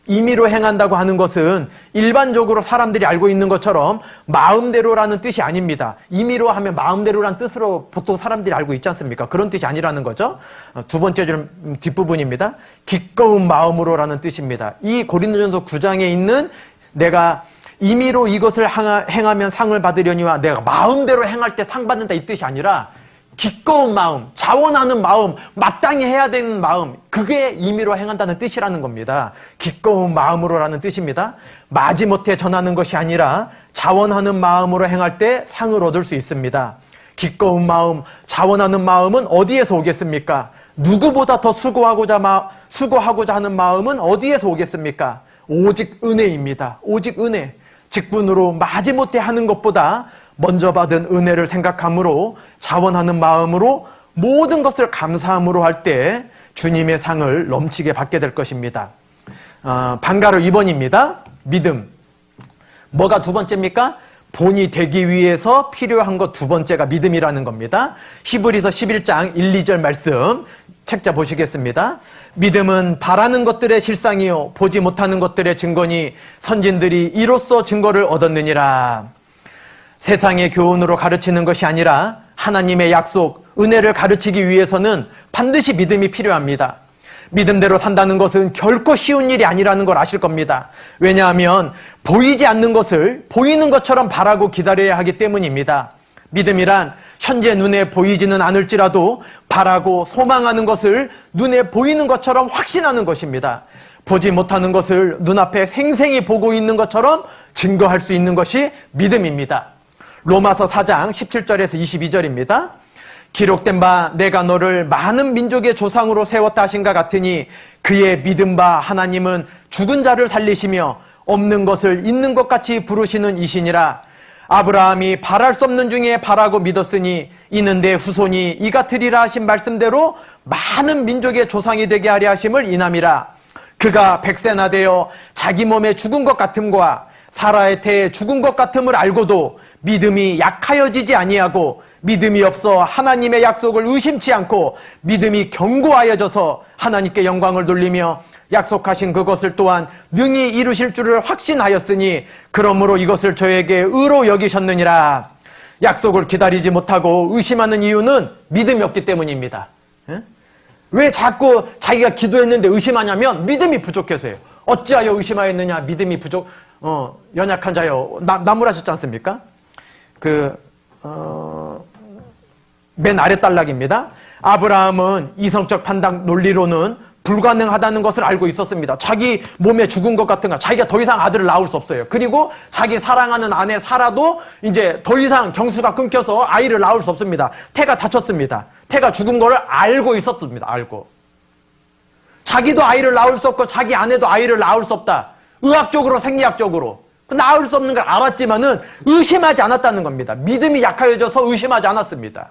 임의로 행한다고 하는 것은 일반적으로 사람들이 알고 있는 것처럼 마음대로라는 뜻이 아닙니다. 임의로 하면 마음대로라는 뜻으로 보통 사람들이 알고 있지 않습니까? 그런 뜻이 아니라는 거죠. 두 번째 줄 뒷부분입니다. 기꺼운 마음으로라는 뜻입니다. 이 고린도전서 9장에 있는 내가 임의로 이것을 행하면 상을 받으려니와 내가 마음대로 행할 때 상 받는다 이 뜻이 아니라 기꺼운 마음, 자원하는 마음, 마땅히 해야 되는 마음, 그게 임의로 행한다는 뜻이라는 겁니다. 기꺼운 마음으로라는 뜻입니다. 마지못해 전하는 것이 아니라 자원하는 마음으로 행할 때 상을 얻을 수 있습니다. 기꺼운 마음, 자원하는 마음은 어디에서 오겠습니까? 누구보다 더 수고하고자 하는 마음은 어디에서 오겠습니까? 오직 은혜입니다. 오직 은혜. 직분으로 마지못해 하는 것보다 먼저 받은 은혜를 생각함으로 자원하는 마음으로 모든 것을 감사함으로 할 때 주님의 상을 넘치게 받게 될 것입니다. 반가로 2번입니다. 믿음. 뭐가 두 번째입니까? 본이 되기 위해서 필요한 것 두 번째가 믿음이라는 겁니다. 히브리서 11장 1, 2절 말씀 책자 보시겠습니다. 믿음은 바라는 것들의 실상이요 보지 못하는 것들의 증거니 선진들이 이로써 증거를 얻었느니라. 세상의 교훈으로 가르치는 것이 아니라 하나님의 약속, 은혜를 가르치기 위해서는 반드시 믿음이 필요합니다. 믿음대로 산다는 것은 결코 쉬운 일이 아니라는 걸 아실 겁니다. 왜냐하면 보이지 않는 것을 보이는 것처럼 바라고 기다려야 하기 때문입니다. 믿음이란 현재 눈에 보이지는 않을지라도 바라고 소망하는 것을 눈에 보이는 것처럼 확신하는 것입니다. 보지 못하는 것을 눈앞에 생생히 보고 있는 것처럼 증거할 수 있는 것이 믿음입니다. 로마서 4장 17절에서 22절입니다. 기록된 바 내가 너를 많은 민족의 조상으로 세웠다 하신가 같으니 그의 믿음 바 하나님은 죽은 자를 살리시며 없는 것을 있는 것 같이 부르시는 이시니라. 아브라함이 바랄 수 없는 중에 바라고 믿었으니 이는 내 후손이 이같으리라 하신 말씀대로 많은 민족의 조상이 되게 하려 하심을 인함이라. 그가 백세나 되어 자기 몸에 죽은 것 같음과 사라의 태에 죽은 것 같음을 알고도 믿음이 약하여지지 아니하고 믿음이 없어 하나님의 약속을 의심치 않고 믿음이 견고하여져서 하나님께 영광을 돌리며 약속하신 그것을 또한 능히 이루실 줄을 확신하였으니 그러므로 이것을 저에게 의로 여기셨느니라. 약속을 기다리지 못하고 의심하는 이유는 믿음이 없기 때문입니다. 왜 자꾸 자기가 기도했는데 의심하냐면 믿음이 부족해서예요. 어찌하여 의심하였느냐? 믿음이 연약한 자여. 나무라셨지 않습니까? 맨 아래 단락입니다. 아브라함은 이성적 판단 논리로는 불가능하다는 것을 알고 있었습니다. 자기 몸에 죽은 것 같은 거, 자기가 더 이상 아들을 낳을 수 없어요. 그리고 자기 사랑하는 아내 사라도 이제 더 이상 경수가 끊겨서 아이를 낳을 수 없습니다. 태가 다쳤습니다. 태가 죽은 거를 알고 있었습니다. 알고. 자기도 아이를 낳을 수 없고 자기 아내도 아이를 낳을 수 없다. 의학적으로, 생리학적으로. 낳을 수 없는 걸 알았지만은 의심하지 않았다는 겁니다. 믿음이 약해져서 의심하지 않았습니다.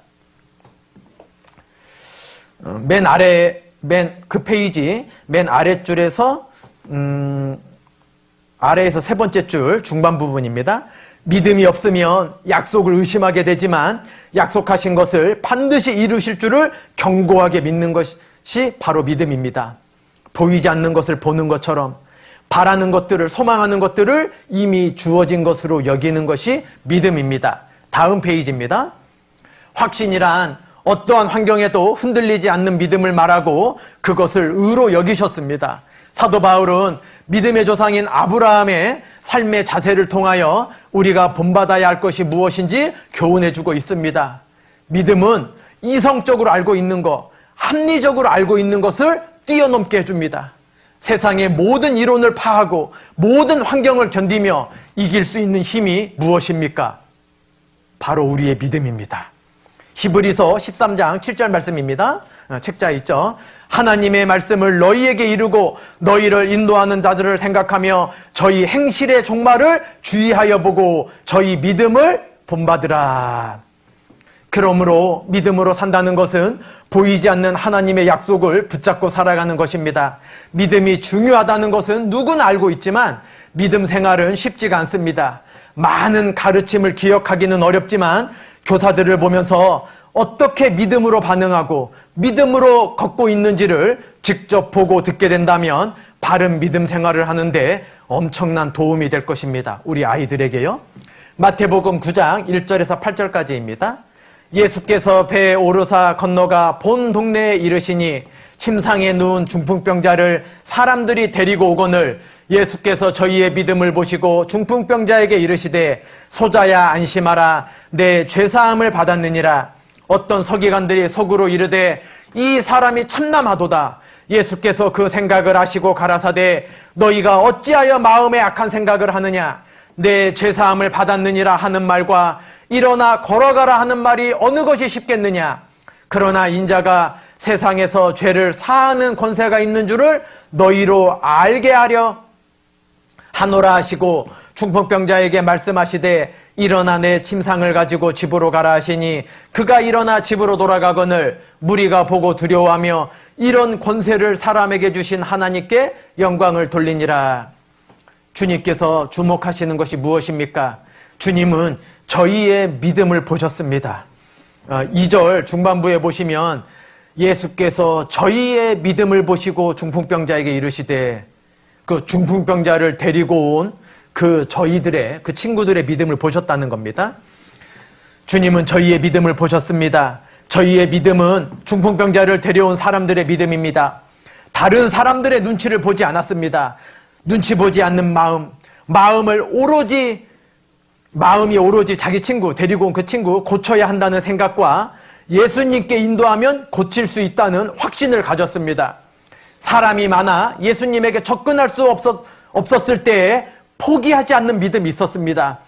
그 페이지 맨 아랫줄에서 아래에서 세 번째 줄 중반 부분입니다. 믿음이 없으면 약속을 의심하게 되지만 약속하신 것을 반드시 이루실 줄을 견고하게 믿는 것이 바로 믿음입니다. 보이지 않는 것을 보는 것처럼 바라는 것들을, 소망하는 것들을 이미 주어진 것으로 여기는 것이 믿음입니다. 다음 페이지입니다. 확신이란 어떠한 환경에도 흔들리지 않는 믿음을 말하고 그것을 의로 여기셨습니다. 사도 바울은 믿음의 조상인 아브라함의 삶의 자세를 통하여 우리가 본받아야 할 것이 무엇인지 교훈해주고 있습니다. 믿음은 이성적으로 알고 있는 것, 합리적으로 알고 있는 것을 뛰어넘게 해줍니다. 세상의 모든 이론을 파하고 모든 환경을 견디며 이길 수 있는 힘이 무엇입니까? 바로 우리의 믿음입니다. 히브리서 13장 7절 말씀입니다. 책자에 있죠. 하나님의 말씀을 너희에게 이루고 너희를 인도하는 자들을 생각하며 저희 행실의 종말을 주의하여 보고 저희 믿음을 본받으라. 그러므로 믿음으로 산다는 것은 보이지 않는 하나님의 약속을 붙잡고 살아가는 것입니다. 믿음이 중요하다는 것은 누구나 알고 있지만 믿음 생활은 쉽지가 않습니다. 많은 가르침을 기억하기는 어렵지만 교사들을 보면서 어떻게 믿음으로 반응하고 믿음으로 걷고 있는지를 직접 보고 듣게 된다면 바른 믿음 생활을 하는데 엄청난 도움이 될 것입니다. 우리 아이들에게요. 마태복음 9장 1절에서 8절까지입니다. 예수께서 배에 오르사 건너가 본 동네에 이르시니 침상에 누운 중풍병자를 사람들이 데리고 오거늘 예수께서 저희의 믿음을 보시고 중풍병자에게 이르시되 소자야 안심하라 내 죄사함을 받았느니라. 어떤 서기관들이 속으로 이르되 이 사람이 참남하도다. 예수께서 그 생각을 아시고 가라사대 너희가 어찌하여 마음에 악한 생각을 하느냐. 내 죄사함을 받았느니라 하는 말과 일어나 걸어가라 하는 말이 어느 것이 쉽겠느냐. 그러나 인자가 세상에서 죄를 사하는 권세가 있는 줄을 너희로 알게 하려 하노라 하시고 중풍병자에게 말씀하시되 일어나 내 침상을 가지고 집으로 가라 하시니 그가 일어나 집으로 돌아가거늘 무리가 보고 두려워하며 이런 권세를 사람에게 주신 하나님께 영광을 돌리니라. 주님께서 주목하시는 것이 무엇입니까? 주님은 저희의 믿음을 보셨습니다. 2절 중반부에 보시면 예수께서 저희의 믿음을 보시고 중풍병자에게 이르시되 그 중풍병자를 데리고 온 그 저희들의 그 친구들의 믿음을 보셨다는 겁니다. 주님은 저희의 믿음을 보셨습니다. 저희의 믿음은 중풍병자를 데려온 사람들의 믿음입니다. 다른 사람들의 눈치를 보지 않았습니다. 눈치 보지 않는 마음이 오로지 자기 친구, 데리고 온 그 친구 고쳐야 한다는 생각과 예수님께 인도하면 고칠 수 있다는 확신을 가졌습니다. 사람이 많아 예수님에게 접근할 수 없었을 때에 포기하지 않는 믿음이 있었습니다.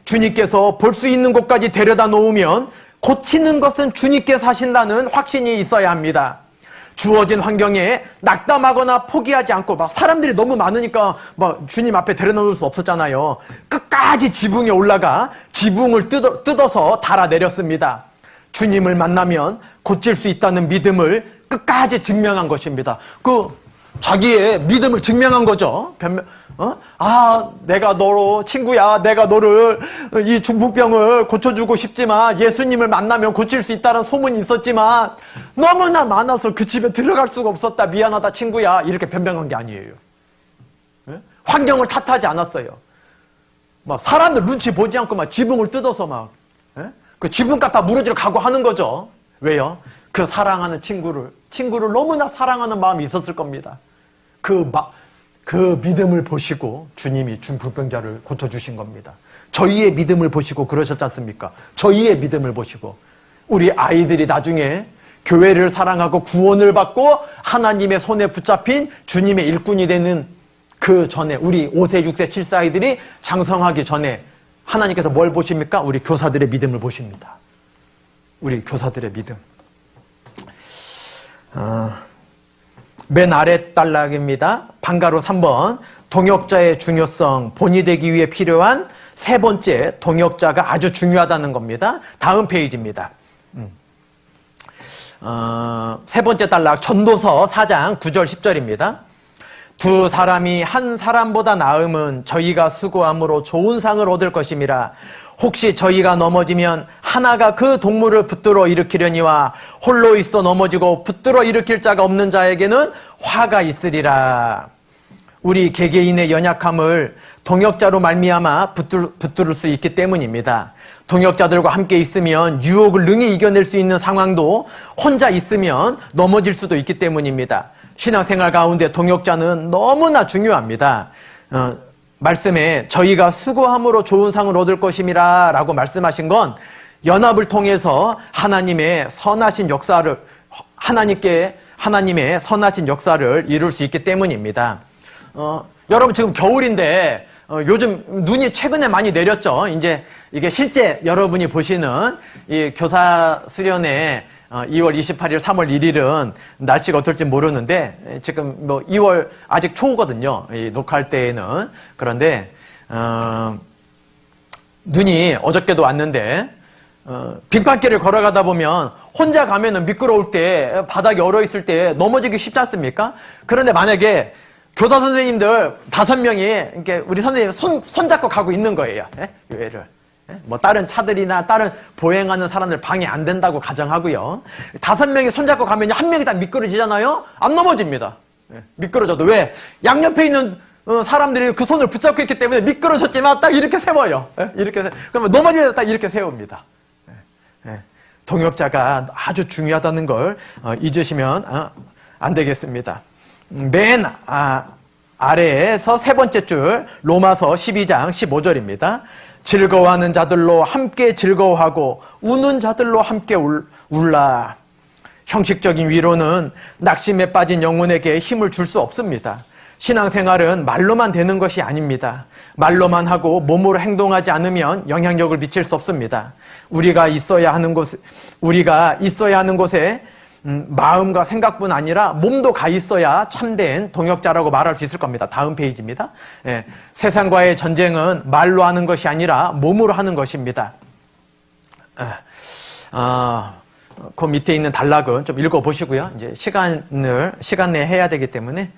주님께서 볼 수 있는 곳까지 데려다 놓으면 고치는 것은 주님께서 하신다는 확신이 있어야 합니다. 주어진 환경에 낙담하거나 포기하지 않고 막 사람들이 너무 많으니까 막 주님 앞에 데려놓을 수 없었잖아요. 끝까지 지붕에 올라가 지붕을 뜯어서 달아내렸습니다. 주님을 만나면 고칠 수 있다는 믿음을 끝까지 증명한 것입니다. 자기의 믿음을 증명한 거죠. 내가 친구야, 내가 너를 이 중풍병을 고쳐주고 싶지만 예수님을 만나면 고칠 수 있다는 소문이 있었지만 너무나 많아서 그 집에 들어갈 수가 없었다. 미안하다, 친구야. 이렇게 변명한 게 아니에요. 환경을 탓하지 않았어요. 막 사람들 눈치 보지 않고 막 지붕을 뜯어서 그 지붕 갖다 무너지러 가고 하는 거죠. 왜요? 그 사랑하는 친구를 너무나 사랑하는 마음이 있었을 겁니다. 그 믿음을 보시고 주님이 중풍병자를 고쳐주신 겁니다. 저희의 믿음을 보시고 그러셨지 않습니까? 저희의 믿음을 보시고 우리 아이들이 나중에 교회를 사랑하고 구원을 받고 하나님의 손에 붙잡힌 주님의 일꾼이 되는 그 전에 우리 5세, 6세, 7세 아이들이 장성하기 전에 하나님께서 뭘 보십니까? 우리 교사들의 믿음을 보십니다. 우리 교사들의 믿음. 맨 아래 단락입니다. 방가로 3번. 동역자의 중요성, 본이 되기 위해 필요한 세 번째 동역자가 아주 중요하다는 겁니다. 다음 페이지입니다. 세 번째 단락 전도서 4장 9절 10절입니다. 두 사람이 한 사람보다 나음은 저희가 수고함으로 좋은 상을 얻을 것임이라. 혹시 저희가 넘어지면 하나가 그 동물을 붙들어 일으키려니와 홀로 있어 넘어지고 붙들어 일으킬 자가 없는 자에게는 화가 있으리라. 우리 개개인의 연약함을 동역자로 말미암아 붙들 수 있기 때문입니다. 동역자들과 함께 있으면 유혹을 능히 이겨낼 수 있는 상황도 혼자 있으면 넘어질 수도 있기 때문입니다. 신앙생활 가운데 동역자는 너무나 중요합니다. 말씀에 저희가 수고함으로 좋은 상을 얻을 것임이라 라고 말씀하신 건 연합을 통해서 하나님의 선하신 역사를 하나님의 선하신 역사를 이룰 수 있기 때문입니다. 여러분 지금 겨울인데 요즘 눈이 최근에 많이 내렸죠. 이제 이게 실제 여러분이 보시는 이 교사 수련회 2월 28일, 3월 1일은 날씨가 어떨지 모르는데 지금 뭐 2월 아직 초거든요. 이 녹화할 때에는. 그런데 눈이 어저께도 왔는데 빙판길을 걸어가다 보면 혼자 가면은 미끄러울 때 바닥이 얼어 있을 때 넘어지기 쉽지 않습니까? 그런데 만약에 교사 선생님들 5명이 이렇게 우리 선생님 손잡고 가고 있는 거예요. 교회를. 뭐 다른 차들이나 다른 보행하는 사람들 방해 안 된다고 가정하고요. 5명이 손잡고 가면 한 명이 딱 미끄러지잖아요. 안 넘어집니다. 미끄러져도 왜? 양옆에 있는 사람들이 그 손을 붙잡고 있기 때문에 미끄러졌지만 딱 이렇게 세워요. 이렇게 그러면 넘어지면 딱 이렇게 세웁니다. 동역자가 아주 중요하다는 걸 잊으시면 안 되겠습니다. 맨 아래에서 세 번째 줄 로마서 12장 15절입니다. 즐거워하는 자들로 함께 즐거워하고 우는 자들로 함께 울라. 형식적인 위로는 낙심에 빠진 영혼에게 힘을 줄 수 없습니다. 신앙생활은 말로만 되는 것이 아닙니다. 말로만 하고 몸으로 행동하지 않으면 영향력을 미칠 수 없습니다. 우리가 있어야 하는 곳에 마음과 생각뿐 아니라 몸도 가 있어야 참된 동역자라고 말할 수 있을 겁니다. 다음 페이지입니다. 세상과의 전쟁은 말로 하는 것이 아니라 몸으로 하는 것입니다. 그 밑에 있는 단락은 좀 읽어보시고요. 이제 시간 내에 해야 되기 때문에.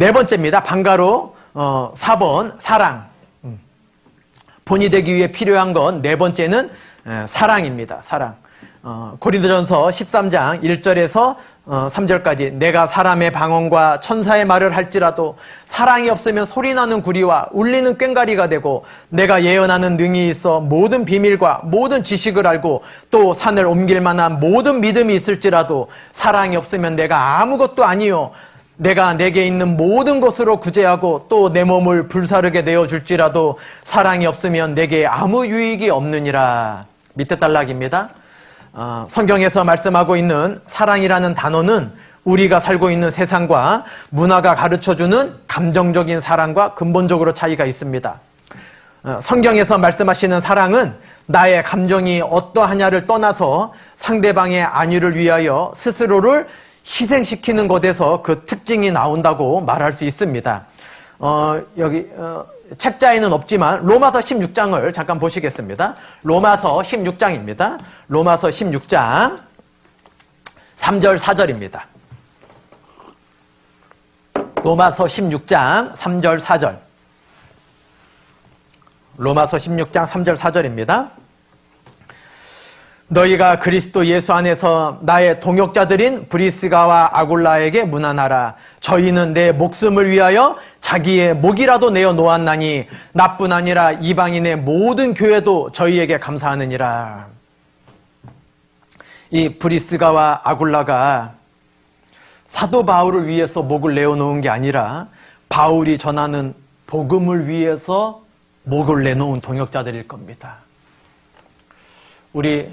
네 번째입니다. 방가로 4번 사랑. 본이 되기 위해 필요한 건 네 번째는 사랑입니다. 사랑. 고린도전서 13장 1절에서 3절까지 내가 사람의 방언과 천사의 말을 할지라도 사랑이 없으면 소리나는 구리와 울리는 꽹과리가 되고 내가 예언하는 능이 있어 모든 비밀과 모든 지식을 알고 또 산을 옮길 만한 모든 믿음이 있을지라도 사랑이 없으면 내가 아무것도 아니요 내가 내게 있는 모든 것으로 구제하고 또 내 몸을 불사르게 내어줄지라도 사랑이 없으면 내게 아무 유익이 없느니라. 밑에 단락입니다. 성경에서 말씀하고 있는 사랑이라는 단어는 우리가 살고 있는 세상과 문화가 가르쳐주는 감정적인 사랑과 근본적으로 차이가 있습니다. 성경에서 말씀하시는 사랑은 나의 감정이 어떠하냐를 떠나서 상대방의 안위를 위하여 스스로를 희생시키는 것에서 그 특징이 나온다고 말할 수 있습니다. 여기 책자에는 없지만 로마서 16장을 잠깐 보시겠습니다. 로마서 16장입니다. 로마서 16장 3절 4절입니다. 로마서 16장 3절 4절. 로마서 16장 3절 4절입니다. 너희가 그리스도 예수 안에서 나의 동역자들인 브리스가와 아굴라에게 문안하라. 저희는 내 목숨을 위하여 자기의 목이라도 내어 놓았나니 나뿐 아니라 이방인의 모든 교회도 저희에게 감사하느니라. 이 브리스가와 아굴라가 사도 바울을 위해서 목을 내어놓은 게 아니라 바울이 전하는 복음을 위해서 목을 내놓은 동역자들일 겁니다. 우리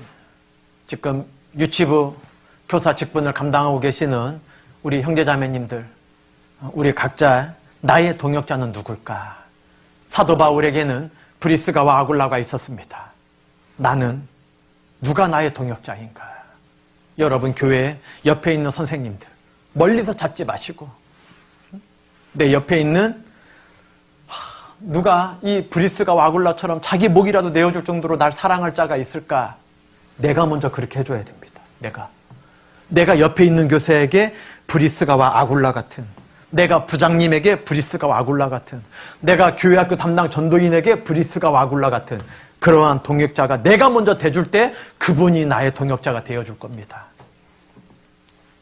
지금 유치부 교사 직분을 감당하고 계시는 우리 형제자매님들, 우리 각자 나의 동역자는 누굴까? 사도 바울에게는 브리스가와 아굴라가 있었습니다. 나는 누가 나의 동역자인가? 여러분 교회 옆에 있는 선생님들 멀리서 찾지 마시고 내 옆에 있는 누가 이 브리스가와 아굴라처럼 자기 목이라도 내어줄 정도로 날 사랑할 자가 있을까? 내가 먼저 그렇게 해줘야 됩니다. 내가 옆에 있는 교사에게 브리스가와 아굴라 같은 내가 부장님에게 브리스가 와굴라 같은, 내가 교회학교 담당 전도인에게 브리스가 와굴라 같은 그러한 동역자가 내가 먼저 돼줄 때 그분이 나의 동역자가 되어줄 겁니다.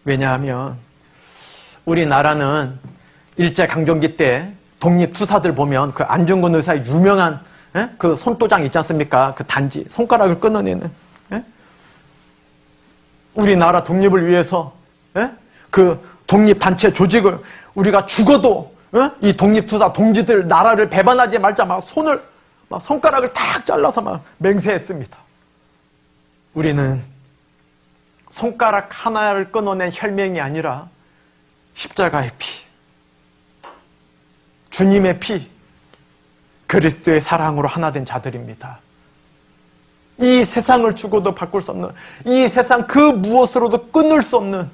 왜냐하면 우리나라는 일제강점기 때 독립투사들 보면 그 안중근 의사의 유명한 그 손도장 있지 않습니까? 그 단지 손가락을 끊어내는, 우리나라 독립을 위해서 그 독립단체 조직을 우리가 죽어도 이 독립투사 동지들 나라를 배반하지 말자 막 손가락을 탁 잘라서 막 맹세했습니다. 우리는 손가락 하나를 끊어낸 혈맹이 아니라 십자가의 피, 주님의 피, 그리스도의 사랑으로 하나 된 자들입니다. 이 세상을 죽어도 바꿀 수 없는, 이 세상 그 무엇으로도 끊을 수 없는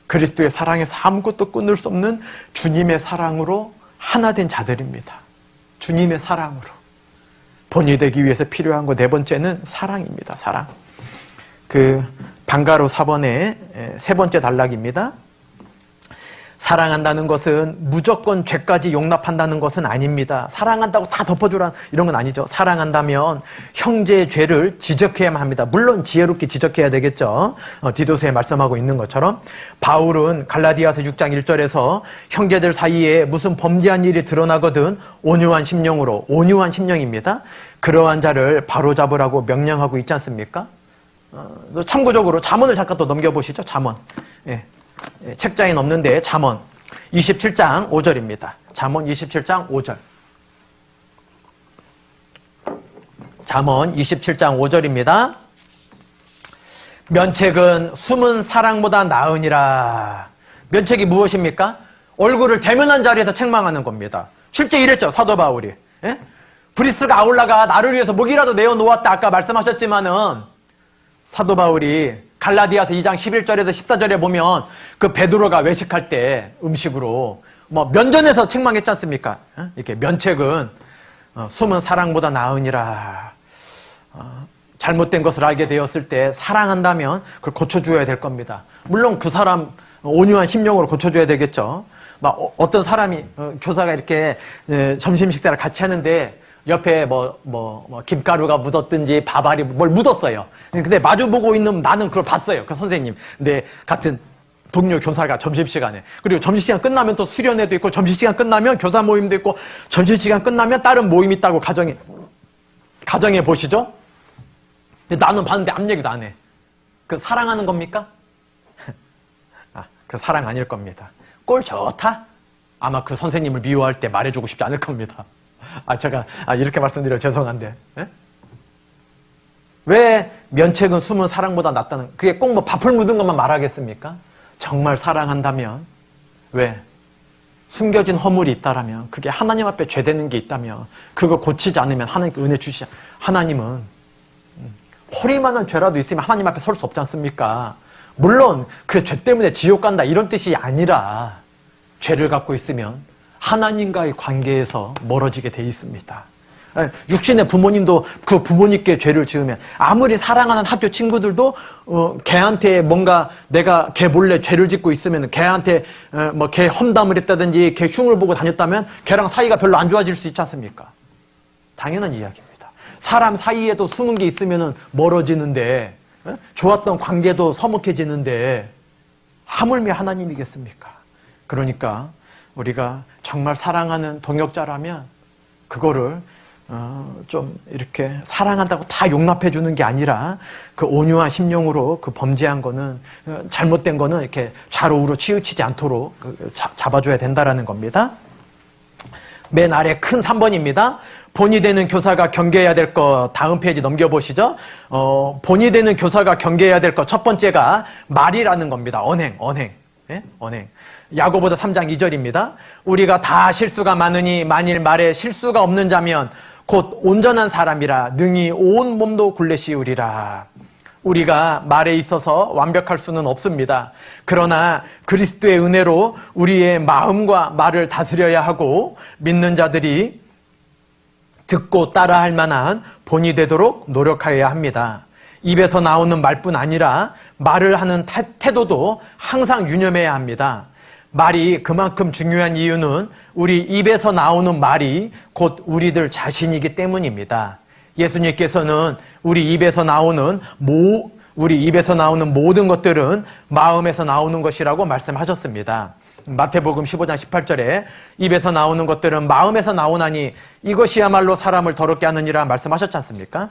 그리스도의 사랑에서 아무것도 끊을 수 없는 주님의 사랑으로 하나 된 자들입니다. 주님의 사랑으로. 본이 되기 위해서 필요한 거 네 번째는 사랑입니다. 사랑. 그 방가로 4번의 세 번째 단락입니다. 사랑한다는 것은 무조건 죄까지 용납한다는 것은 아닙니다. 사랑한다고 다 덮어주라 이런 건 아니죠. 사랑한다면 형제의 죄를 지적해야만 합니다. 물론 지혜롭게 지적해야 되겠죠. 디도서에 말씀하고 있는 것처럼 바울은 갈라디아서 6장 1절에서 형제들 사이에 무슨 범죄한 일이 드러나거든 온유한 심령으로, 온유한 심령입니다. 그러한 자를 바로잡으라고 명령하고 있지 않습니까? 참고적으로 잠언을 잠깐 또 넘겨보시죠. 잠언. 예. 책자에는 없는데 잠언 27장 5절입니다. 잠언 27장 5절. 잠언 27장 5절입니다. 면책은 숨은 사랑보다 나으니라. 면책이 무엇입니까? 얼굴을 대면한 자리에서 책망하는 겁니다. 실제 이랬죠, 사도 바울이. 예? 브리스가 아울라가 나를 위해서 목이라도 내어놓았다 아까 말씀하셨지만은 사도 바울이 갈라디아서 2장 11절에서 14절에 보면 그 베드로가 외식할 때 음식으로 면전에서 책망했지 않습니까? 이렇게 면책은 숨은 사랑보다 나으니라. 잘못된 것을 알게 되었을 때 사랑한다면 그걸 고쳐줘야 될 겁니다. 물론 그 사람 온유한 심령으로 고쳐줘야 되겠죠. 어떤 사람이 교사가 이렇게 점심 식사를 같이 하는데 옆에 김가루가 묻었든지 밥알이 뭘 묻었어요. 근데 마주보고 있는 나는 그걸 봤어요. 그 선생님. 근데 같은 동료 교사가 점심시간에. 그리고 점심시간 끝나면 또 수련회도 있고, 점심시간 끝나면 교사 모임도 있고, 점심시간 끝나면 다른 모임 있다고 가정해 보시죠? 근데 나는 봤는데 아무 얘기도 안 해. 그 사랑하는 겁니까? 그 사랑 아닐 겁니다. 꼴 좋다? 아마 그 선생님을 미워할 때 말해주고 싶지 않을 겁니다. 제가 이렇게 말씀드려 죄송한데, 예? 왜 면책은 숨은 사랑보다 낫다는, 그게 꼭 밥풀 묻은 것만 말하겠습니까? 정말 사랑한다면, 왜 숨겨진 허물이 있다라면, 그게 하나님 앞에 죄되는 게 있다면 그거 고치지 않으면 하나님께 은혜 주시지, 하나님은 허리만한 죄라도 있으면 하나님 앞에 설 수 없지 않습니까? 물론 그 죄 때문에 지옥 간다 이런 뜻이 아니라 죄를 갖고 있으면 하나님과의 관계에서 멀어지게 돼 있습니다. 육신의 부모님도 그 부모님께 죄를 지으면, 아무리 사랑하는 학교 친구들도 걔한테 뭔가 내가 걔 몰래 죄를 짓고 있으면, 걔한테 걔 험담을 했다든지 걔 흉을 보고 다녔다면 걔랑 사이가 별로 안 좋아질 수 있지 않습니까? 당연한 이야기입니다. 사람 사이에도 숨은 게 있으면 멀어지는데, 좋았던 관계도 서먹해지는데 하물며 하나님이겠습니까? 그러니까 우리가 정말 사랑하는 동역자라면 그거를 좀 이렇게 사랑한다고 다 용납해 주는 게 아니라 그 온유한 심령으로 그 범죄한 거는, 잘못된 거는 이렇게 좌우로 치우치지 않도록 잡아줘야 된다라는 겁니다. 맨 아래 큰 3번입니다. 본이 되는 교사가 경계해야 될 것, 다음 페이지 넘겨보시죠. 본이 되는 교사가 경계해야 될 것, 첫 번째가 말이라는 겁니다. 언행. 예? 언행. 야고보서 3장 2절입니다. 우리가 다 실수가 많으니 만일 말에 실수가 없는 자면 곧 온전한 사람이라 능히 온 몸도 굴레시우리라. 우리가 말에 있어서 완벽할 수는 없습니다. 그러나 그리스도의 은혜로 우리의 마음과 말을 다스려야 하고, 믿는 자들이 듣고 따라할 만한 본이 되도록 노력하여야 합니다. 입에서 나오는 말뿐 아니라 말을 하는 태도도 항상 유념해야 합니다. 말이 그만큼 중요한 이유는 우리 입에서 나오는 말이 곧 우리들 자신이기 때문입니다. 예수님께서는 우리 입에서 나오는 모든 것들은 마음에서 나오는 것이라고 말씀하셨습니다. 마태복음 15장 18절에 입에서 나오는 것들은 마음에서 나오나니 이것이야말로 사람을 더럽게 하느니라 말씀하셨지 않습니까?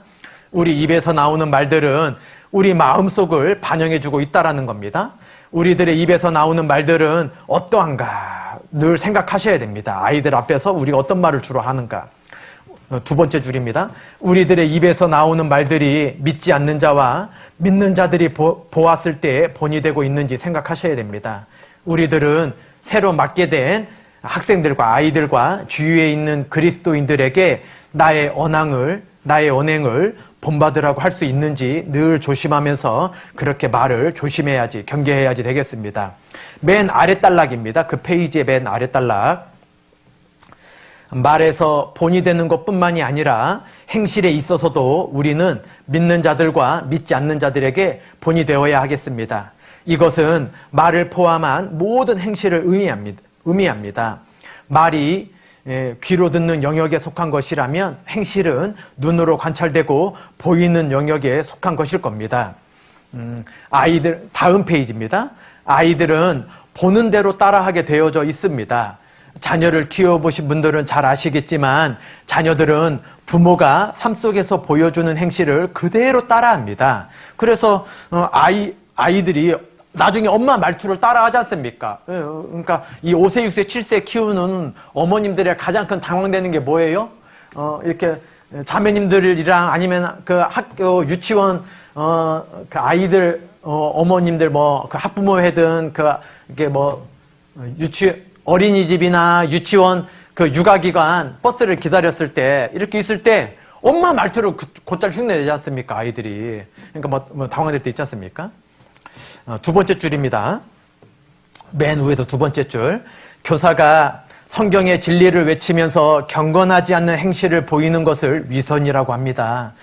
우리 입에서 나오는 말들은 우리 마음속을 반영해주고 있다라는 겁니다. 우리들의 입에서 나오는 말들은 어떠한가 늘 생각하셔야 됩니다. 아이들 앞에서 우리가 어떤 말을 주로 하는가. 두 번째 줄입니다. 우리들의 입에서 나오는 말들이 믿지 않는 자와 믿는 자들이 보았을 때 본이 되고 있는지 생각하셔야 됩니다. 우리들은 새로 맡게 된 학생들과 아이들과 주위에 있는 그리스도인들에게 나의 언행을 본받으라고 할 수 있는지 늘 조심하면서 그렇게 말을 조심해야지, 경계해야지 되겠습니다. 맨 아래 단락입니다. 그 페이지의 맨 아래 단락. 말에서 본이 되는 것뿐만이 아니라 행실에 있어서도 우리는 믿는 자들과 믿지 않는 자들에게 본이 되어야 하겠습니다. 이것은 말을 포함한 모든 행실을 의미합니다. 말이 귀로 듣는 영역에 속한 것이라면 행실은 눈으로 관찰되고 보이는 영역에 속한 것일 겁니다. 아이들, 다음 페이지입니다. 아이들은 보는 대로 따라하게 되어져 있습니다. 자녀를 키워보신 분들은 잘 아시겠지만 자녀들은 부모가 삶 속에서 보여주는 행실을 그대로 따라합니다. 그래서 아이들이 나중에 엄마 말투를 따라하지 않습니까? 그러니까 이 5세, 6세, 7세 키우는 어머님들의 가장 큰 당황되는 게 뭐예요? 이렇게 자매님들이랑 아니면 그 학교 유치원 그 아이들 어머님들 그 학부모회든 이게 어린이집이나 유치원 그 육아기관 버스를 기다렸을 때 이렇게 있을 때 엄마 말투를 곧잘 흉내내지 않습니까? 아이들이. 그러니까 당황될 때 있지 않습니까? 두 번째 줄입니다. 맨 위에도 두 번째 줄. 교사가 성경의 진리를 외치면서 경건하지 않는 행실을 보이는 것을 위선이라고 합니다.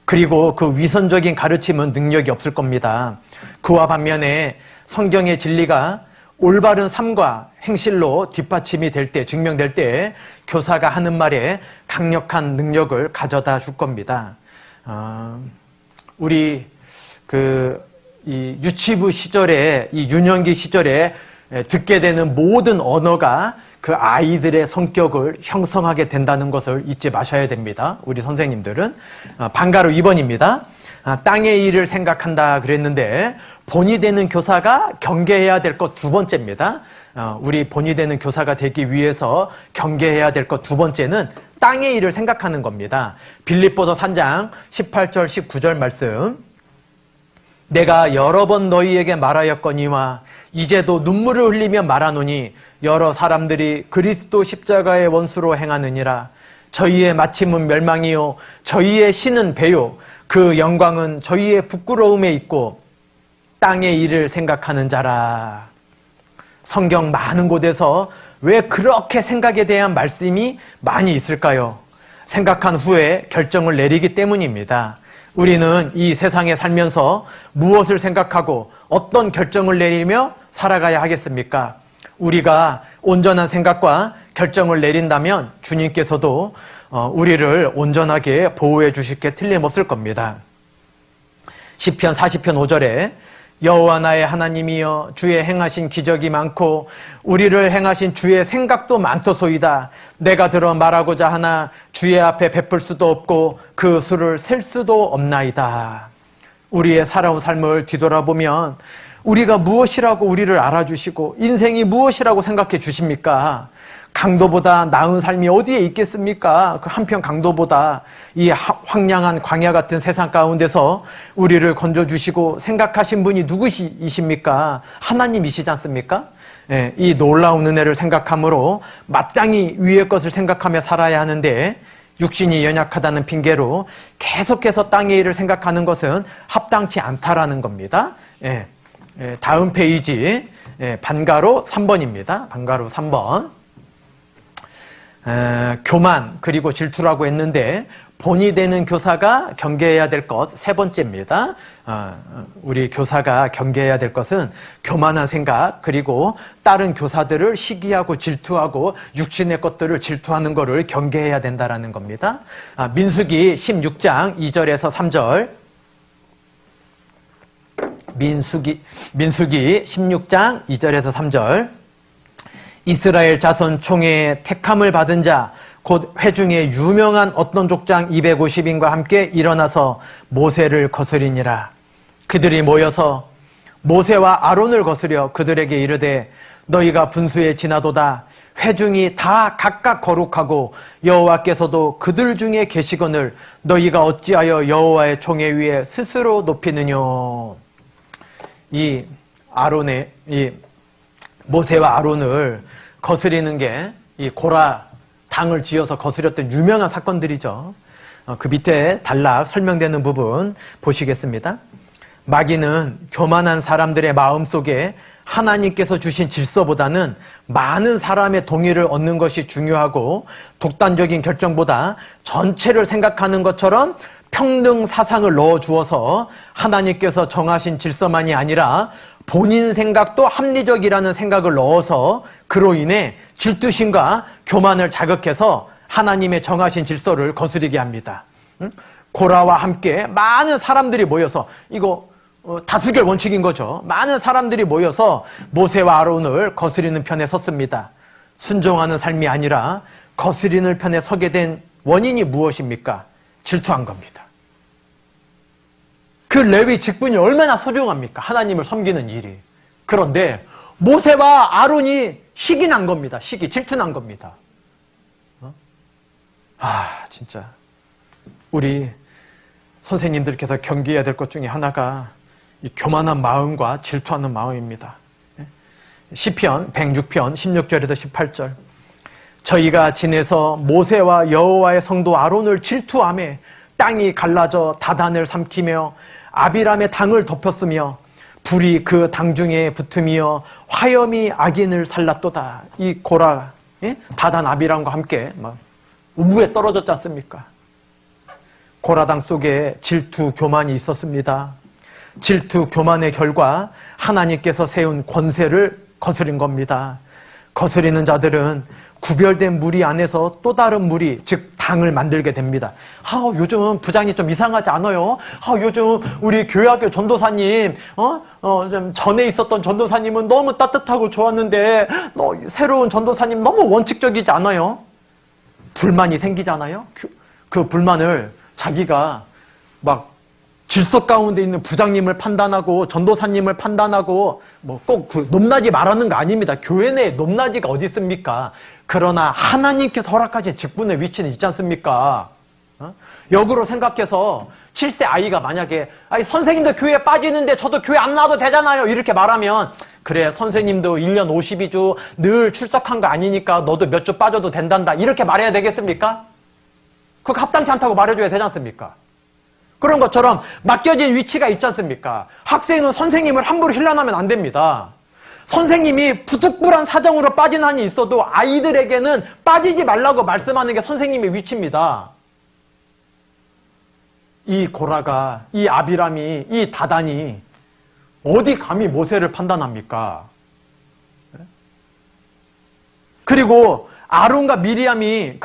그리고 그 위선적인 가르침은 능력이 없을 겁니다. 그와 반면에 성경의 진리가 올바른 삶과 행실로 뒷받침이 될 때, 증명될 때 교사가 하는 말에 강력한 능력을 가져다 줄 겁니다. 우리 이 유치부 시절에, 이 유년기 시절에 듣게 되는 모든 언어가 그 아이들의 성격을 형성하게 된다는 것을 잊지 마셔야 됩니다. 우리 선생님들은. 방가루 2번입니다. 땅의 일을 생각한다 그랬는데 본이 되는 교사가 경계해야 될 것 두 번째입니다. 우리 본이 되는 교사가 되기 위해서 경계해야 될 것 두 번째는 땅의 일을 생각하는 겁니다. 빌립보서 3장 18절 19절 말씀. 내가 여러 번 너희에게 말하였거니와 이제도 눈물을 흘리며 말하노니 여러 사람들이 그리스도 십자가의 원수로 행하느니라. 저희의 마침은 멸망이요 저희의 신은 배요 그 영광은 저희의 부끄러움에 있고 땅의 일을 생각하는 자라. 성경 많은 곳에서 왜 그렇게 생각에 대한 말씀이 많이 있을까요? 생각한 후에 결정을 내리기 때문입니다. 우리는 이 세상에 살면서 무엇을 생각하고 어떤 결정을 내리며 살아가야 하겠습니까? 우리가 온전한 생각과 결정을 내린다면 주님께서도 우리를 온전하게 보호해 주실 게 틀림없을 겁니다. 시편 40편 5절에 여호와 나의 하나님이여 주의 행하신 기적이 많고 우리를 행하신 주의 생각도 많도소이다. 내가 들어 말하고자 하나 주의 앞에 베풀 수도 없고 그 수를 셀 수도 없나이다. 우리의 살아온 삶을 뒤돌아보면 우리가 무엇이라고 우리를 알아주시고 인생이 무엇이라고 생각해 주십니까? 강도보다 나은 삶이 어디에 있겠습니까? 그 한편 강도보다 이 황량한 광야 같은 세상 가운데서 우리를 건져주시고 생각하신 분이 누구이십니까? 하나님이시지 않습니까? 예, 이 놀라운 은혜를 생각함으로 마땅히 위의 것을 생각하며 살아야 하는데 육신이 연약하다는 핑계로 계속해서 땅의 일을 생각하는 것은 합당치 않다라는 겁니다. 예, 다음 페이지 반가로 3번입니다. 반가로 3번. 교만 그리고 질투라고 했는데 본이 되는 교사가 경계해야 될 것 세 번째입니다. 우리 교사가 경계해야 될 것은 교만한 생각 그리고 다른 교사들을 시기하고 질투하고 육신의 것들을 질투하는 것을 경계해야 된다라는 겁니다. 민수기 16장 2절에서 3절 민수기 16장 2절에서 3절 이스라엘 자손 총회의 택함을 받은 자 곧 회중의 유명한 어떤 족장 250인과 함께 일어나서 모세를 거스리니라. 그들이 모여서 모세와 아론을 거스려 그들에게 이르되 너희가 분수에 지나도다. 회중이 다 각각 거룩하고 여호와께서도 그들 중에 계시거늘 너희가 어찌하여 여호와의 총회 위에 스스로 높이느냐. 이 모세와 아론을 거스리는 게 이 고라 당을 지어서 거스렸던 유명한 사건들이죠. 그 밑에 단락 설명되는 부분 보시겠습니다. 마귀는 교만한 사람들의 마음속에 하나님께서 주신 질서보다는 많은 사람의 동의를 얻는 것이 중요하고 독단적인 결정보다 전체를 생각하는 것처럼 평등 사상을 넣어주어서 하나님께서 정하신 질서만이 아니라 본인 생각도 합리적이라는 생각을 넣어서 그로 인해 질투심과 교만을 자극해서 하나님의 정하신 질서를 거스르게 합니다. 고라와 함께 많은 사람들이 모여서 이거 다수결 원칙인 거죠. 많은 사람들이 모여서 모세와 아론을 거스리는 편에 섰습니다. 순종하는 삶이 아니라 거스리는 편에 서게 된 원인이 무엇입니까? 질투한 겁니다. 그 레위 직분이 얼마나 소중합니까? 하나님을 섬기는 일이. 그런데 모세와 아론이 시기 난 겁니다. 질투난 겁니다. 진짜 우리 선생님들께서 경계해야 될 것 중에 하나가 이 교만한 마음과 질투하는 마음입니다. 시편 106편 16절에서 18절 저희가 지내서 모세와 여호와의 성도 아론을 질투하며 땅이 갈라져 다단을 삼키며 아비람의 당을 덮였으며 불이 그 당 중에 붙으며 화염이 악인을 살랐도다. 이 고라 다단 아비람과 함께 막 우부에 떨어졌지 않습니까? 고라당 속에 질투 교만이 있었습니다. 질투 교만의 결과 하나님께서 세운 권세를 거스린 겁니다. 거스리는 자들은 구별된 무리 안에서 또 다른 무리, 즉 당을 만들게 됩니다. 요즘 부장이 좀 이상하지 않아요? 요즘 우리 교회학교 전도사님, 좀 전에 있었던 전도사님은 너무 따뜻하고 좋았는데 새로운 전도사님 너무 원칙적이지 않아요? 불만이 생기잖아요? 그 불만을 자기가 막 질서 가운데 있는 부장님을 판단하고 전도사님을 판단하고 꼭 그 높낮이 말하는 거 아닙니다. 교회 내에 높낮이가 어디 있습니까? 그러나 하나님께서 허락하신 직분의 위치는 있지 않습니까? 역으로 생각해서 7세 아이가 만약에 선생님도 교회에 빠지는데 저도 교회 안 나와도 되잖아요. 이렇게 말하면 그래 선생님도 1년 52주 늘 출석한 거 아니니까 너도 몇 주 빠져도 된단다. 이렇게 말해야 되겠습니까? 그거 합당치 않다고 말해줘야 되지 않습니까? 그런 것처럼 맡겨진 위치가 있지 않습니까? 학생은 선생님을 함부로 힐난하면 안 됩니다. 선생님이 부득불한 사정으로 빠진 한이 있어도 아이들에게는 빠지지 말라고 말씀하는 게 선생님의 위치입니다. 이 고라가, 이 아비람이, 이 다단이 어디 감히 모세를 판단합니까? 그리고 아론과 미리암이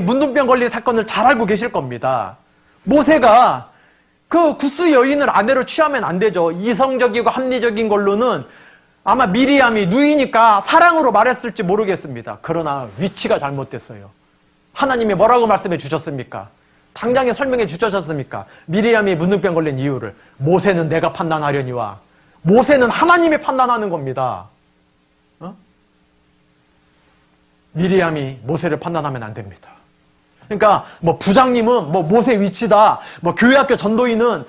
문둥병 걸린 사건을 잘 알고 계실 겁니다. 모세가 그 구스 여인을 아내로 취하면 안 되죠. 이성적이고 합리적인 걸로는 아마 미리암이 누이니까 사랑으로 말했을지 모르겠습니다. 그러나 위치가 잘못됐어요. 하나님이 뭐라고 말씀해 주셨습니까? 당장에 설명해 주셨습니까? 미리암이 문둥병 걸린 이유를. 모세는 내가 판단하려니와. 모세는 하나님이 판단하는 겁니다. 미리암이 모세를 판단하면 안 됩니다. 그러니까 부장님은 모세 위치다. 교회학교 전도인은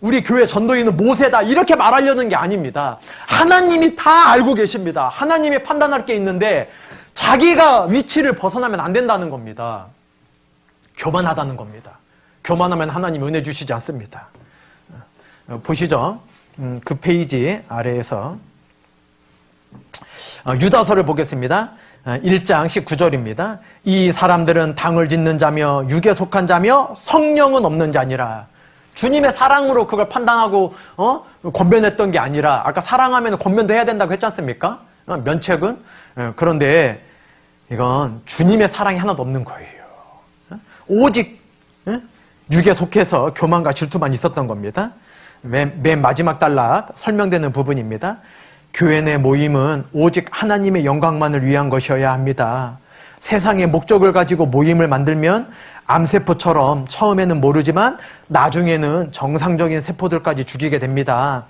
우리 교회 전도인은 모세다. 이렇게 말하려는 게 아닙니다. 하나님이 다 알고 계십니다. 하나님이 판단할 게 있는데 자기가 위치를 벗어나면 안 된다는 겁니다. 교만하다는 겁니다. 교만하면 하나님 은혜 주시지 않습니다. 보시죠. 그 페이지 아래에서 유다서를 보겠습니다. 1장 19절입니다. 이 사람들은 당을 짓는 자며 육에 속한 자며 성령은 없는 자니라. 주님의 사랑으로 그걸 판단하고 권면했던 게 아니라, 아까 사랑하면 권면도 해야 된다고 했지 않습니까? 면책은. 그런데 이건 주님의 사랑이 하나도 없는 거예요. 오직 육에 속해서 교만과 질투만 있었던 겁니다. 맨 마지막 단락 설명되는 부분입니다. 교회 내 모임은 오직 하나님의 영광만을 위한 것이어야 합니다. 세상의 목적을 가지고 모임을 만들면 암세포처럼 처음에는 모르지만 나중에는 정상적인 세포들까지 죽이게 됩니다.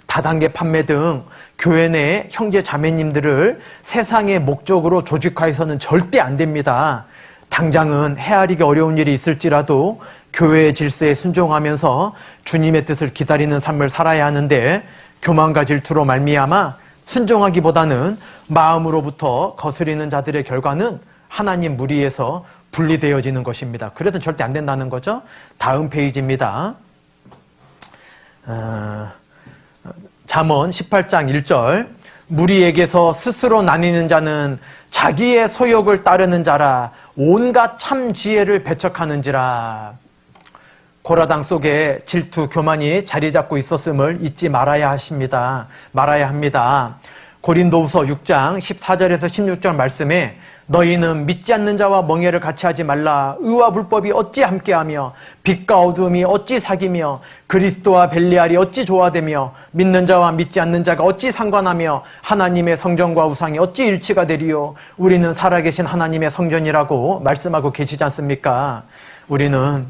다단계 판매 등 교회 내 형제 자매님들을 세상의 목적으로 조직화해서는 절대 안 됩니다. 당장은 헤아리기 어려운 일이 있을지라도 교회의 질서에 순종하면서 주님의 뜻을 기다리는 삶을 살아야 하는데, 교만과 질투로 말미암아 순종하기보다는 마음으로부터 거스리는 자들의 결과는 하나님 무리에서 분리되어지는 것입니다. 그래서 절대 안 된다는 거죠. 다음 페이지입니다. 잠언 18장 1절. 무리에게서 스스로 나뉘는 자는 자기의 소욕을 따르는 자라. 온갖 참 지혜를 배척하는지라. 고라당 속에 질투, 교만이 자리 잡고 있었음을 잊지 말아야 합니다. 고린도후서 6장 14절에서 16절 말씀에 너희는 믿지 않는 자와 멍에를 같이 하지 말라. 의와 불법이 어찌 함께하며 빛과 어두움이 어찌 사귀며 그리스도와 벨리알이 어찌 조화되며 믿는 자와 믿지 않는 자가 어찌 상관하며 하나님의 성전과 우상이 어찌 일치가 되리요. 우리는 살아계신 하나님의 성전이라고 말씀하고 계시지 않습니까? 우리는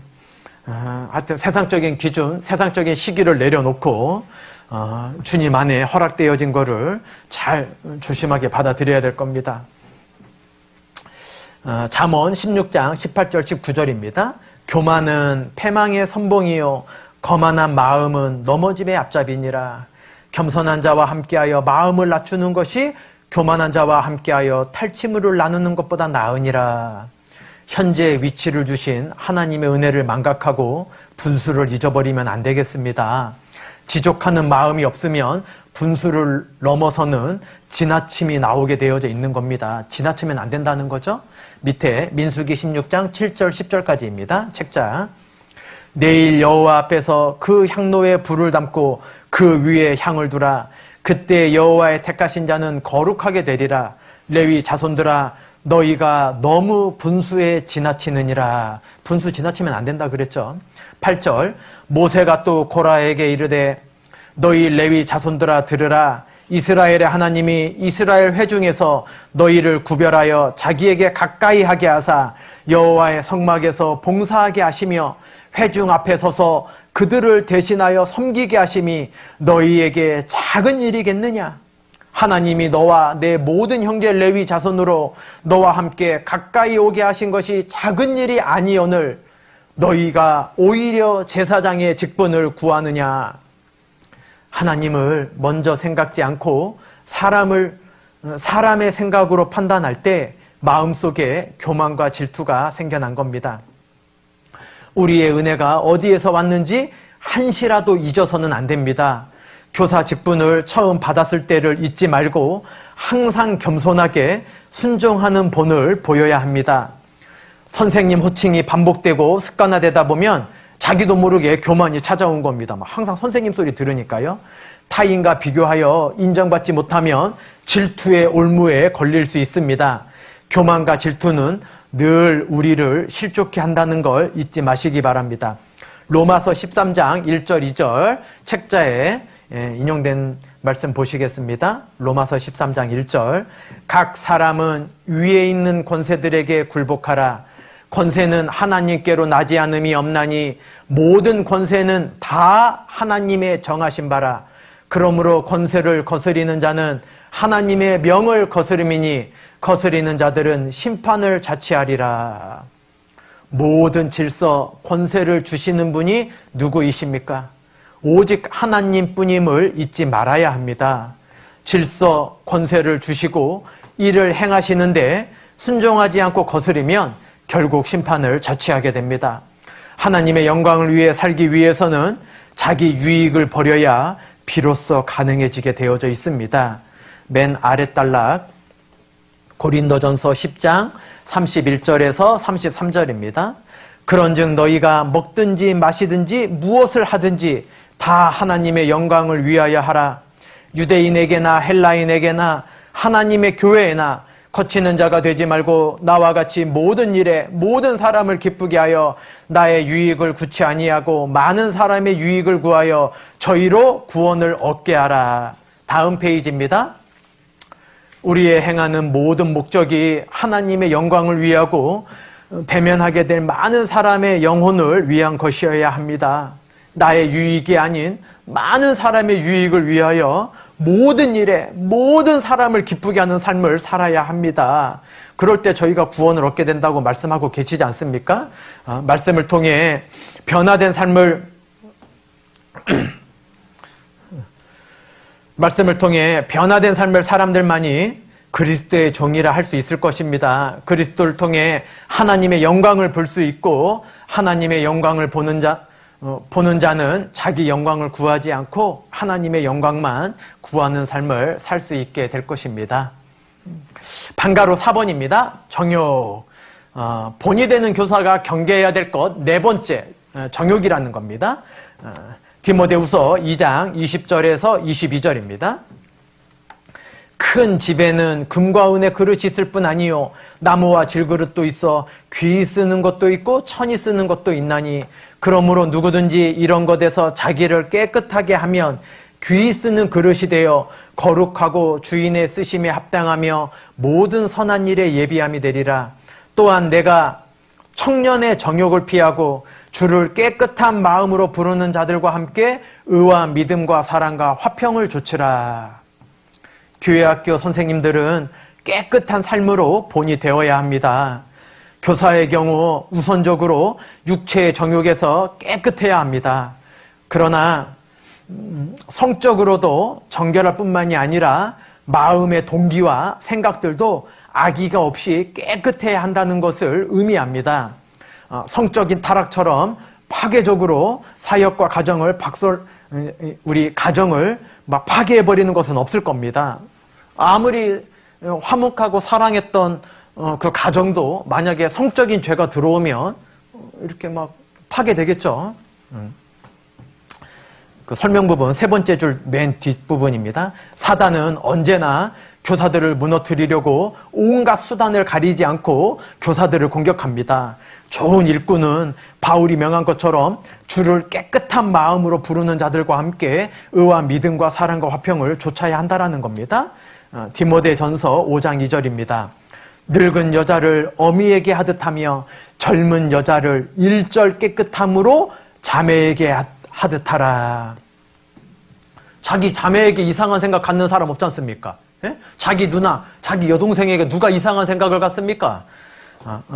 하여튼 세상적인 기준, 세상적인 시기를 내려놓고 주님 안에 허락되어진 거를 잘 조심하게 받아들여야 될 겁니다. 잠언 16장 18절 19절입니다. 교만은 패망의 선봉이요 거만한 마음은 넘어짐의 앞잡이니라. 겸손한 자와 함께하여 마음을 낮추는 것이 교만한 자와 함께하여 탈취물을 나누는 것보다 나으니라. 현재의 위치를 주신 하나님의 은혜를 망각하고 분수를 잊어버리면 안 되겠습니다. 지족하는 마음이 없으면 분수를 넘어서는 지나침이 나오게 되어져 있는 겁니다. 지나치면 안 된다는 거죠. 밑에 민수기 16장 7절 10절까지입니다. 책자. 내일 여호와 앞에서 그 향로에 불을 담고 그 위에 향을 두라. 그때 여호와의 택하신 자는 거룩하게 되리라. 레위 자손들아 너희가 너무 분수에 지나치느니라. 분수 지나치면 안 된다 그랬죠. 8절. 모세가 또 고라에게 이르되 너희 레위 자손들아 들으라. 이스라엘의 하나님이 이스라엘 회중에서 너희를 구별하여 자기에게 가까이 하게 하사 여호와의 성막에서 봉사하게 하시며 회중 앞에 서서 그들을 대신하여 섬기게 하심이 너희에게 작은 일이겠느냐. 하나님이 너와 내 모든 형제 레위 자손으로 너와 함께 가까이 오게 하신 것이 작은 일이 아니오늘 너희가 오히려 제사장의 직분을 구하느냐. 하나님을 먼저 생각지 않고 사람의 생각으로 판단할 때 마음속에 교만과 질투가 생겨난 겁니다. 우리의 은혜가 어디에서 왔는지 한시라도 잊어서는 안 됩니다. 교사 직분을 처음 받았을 때를 잊지 말고 항상 겸손하게 순종하는 본을 보여야 합니다. 선생님 호칭이 반복되고 습관화되다 보면 자기도 모르게 교만이 찾아온 겁니다. 항상 선생님 소리 들으니까요. 타인과 비교하여 인정받지 못하면 질투의 올무에 걸릴 수 있습니다. 교만과 질투는 늘 우리를 실족케 한다는 걸 잊지 마시기 바랍니다. 로마서 13장 1절 2절 책자에 인용된 말씀 보시겠습니다. 로마서 13장 1절. 각 사람은 위에 있는 권세들에게 굴복하라. 권세는 하나님께로 나지 않음이 없나니 모든 권세는 다 하나님의 정하신 바라. 그러므로 권세를 거스리는 자는 하나님의 명을 거스름이니 거스리는 자들은 심판을 자취하리라. 모든 질서, 권세를 주시는 분이 누구이십니까? 오직 하나님뿐임을 잊지 말아야 합니다. 질서, 권세를 주시고 이를 행하시는데 순종하지 않고 거스리면 결국 심판을 자취하게 됩니다. 하나님의 영광을 위해 살기 위해서는 자기 유익을 버려야 비로소 가능해지게 되어져 있습니다. 맨 아랫 단락 고린도전서 10장 31절에서 33절입니다. 그런즉 너희가 먹든지 마시든지 무엇을 하든지 다 하나님의 영광을 위하여 하라. 유대인에게나 헬라인에게나 하나님의 교회에나 거치는 자가 되지 말고 나와 같이 모든 일에 모든 사람을 기쁘게 하여 나의 유익을 구치 아니하고 많은 사람의 유익을 구하여 저희로 구원을 얻게 하라. 다음 페이지입니다. 우리의 행하는 모든 목적이 하나님의 영광을 위하고 대면하게 될 많은 사람의 영혼을 위한 것이어야 합니다. 나의 유익이 아닌 많은 사람의 유익을 위하여 모든 일에 모든 사람을 기쁘게 하는 삶을 살아야 합니다. 그럴 때 저희가 구원을 얻게 된다고 말씀하고 계시지 않습니까? 말씀을 통해 변화된 삶을 말씀을 통해 변화된 삶을 사람들만이 그리스도의 종이라 할 수 있을 것입니다. 그리스도를 통해 하나님의 영광을 볼 수 있고 하나님의 영광을 보는 자는 자기 영광을 구하지 않고 하나님의 영광만 구하는 삶을 살 수 있게 될 것입니다. 방가로 4번입니다. 정욕. 본이 되는 교사가 경계해야 될 것 네 번째, 정욕이라는 겁니다. 디모데후서 2장 20절에서 22절입니다. 큰 집에는 금과 은의 그릇이 있을 뿐 아니요 나무와 질그릇도 있어 귀 쓰는 것도 있고 천이 쓰는 것도 있나니 그러므로 누구든지 이런 것에서 자기를 깨끗하게 하면 귀 쓰는 그릇이 되어 거룩하고 주인의 쓰심에 합당하며 모든 선한 일에 예비함이 되리라. 또한 내가 청년의 정욕을 피하고 주를 깨끗한 마음으로 부르는 자들과 함께 의와 믿음과 사랑과 화평을 조치라. 교회학교 선생님들은 깨끗한 삶으로 본이 되어야 합니다. 교사의 경우 우선적으로 육체의 정욕에서 깨끗해야 합니다. 그러나 성적으로도 정결할 뿐만이 아니라 마음의 동기와 생각들도 악의가 없이 깨끗해야 한다는 것을 의미합니다. 성적인 타락처럼 파괴적으로 사역과 가정을 우리 가정을 막 파괴해버리는 것은 없을 겁니다. 아무리 화목하고 사랑했던 그 가정도 만약에 성적인 죄가 들어오면 이렇게 막 파괴되겠죠. 그 설명 부분 세 번째 줄 맨 뒷부분입니다. 사단은 언제나 교사들을 무너뜨리려고 온갖 수단을 가리지 않고 교사들을 공격합니다. 좋은 일꾼은 바울이 명한 것처럼 주를 깨끗한 마음으로 부르는 자들과 함께 의와 믿음과 사랑과 화평을 좇아야 한다는 겁니다. 디모데전서 5장 2절입니다. 늙은 여자를 어미에게 하듯 하며 젊은 여자를 일절 깨끗함으로 자매에게 하듯 하라. 자기 자매에게 이상한 생각 갖는 사람 없지 않습니까? 예? 자기 누나, 자기 여동생에게 누가 이상한 생각을 갖습니까?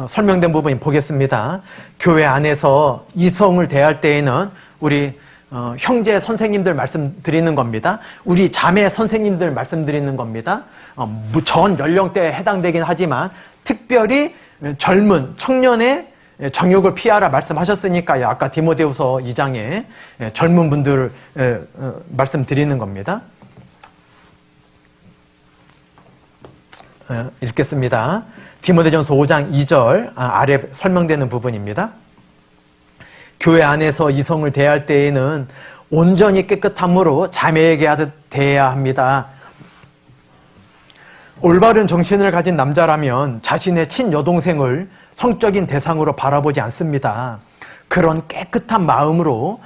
설명된 부분 보겠습니다. 교회 안에서 이성을 대할 때에는 우리 형제 선생님들 말씀드리는 겁니다. 우리 자매 선생님들 말씀드리는 겁니다. 전 연령대에 해당되긴 하지만 특별히 젊은 청년의 정욕을 피하라 말씀하셨으니까요. 아까 디모데후서 2장에 젊은 분들을 말씀드리는 겁니다. 읽겠습니다. 디모데전서 5장 2절 아래 설명되는 부분입니다. 교회 안에서 이성을 대할 때에는 온전히 깨끗함으로 자매에게 하듯 대해야 합니다. 올바른 정신을 가진 남자라면 자신의 친여동생을 성적인 대상으로 바라보지 않습니다. 그런 깨끗한 마음으로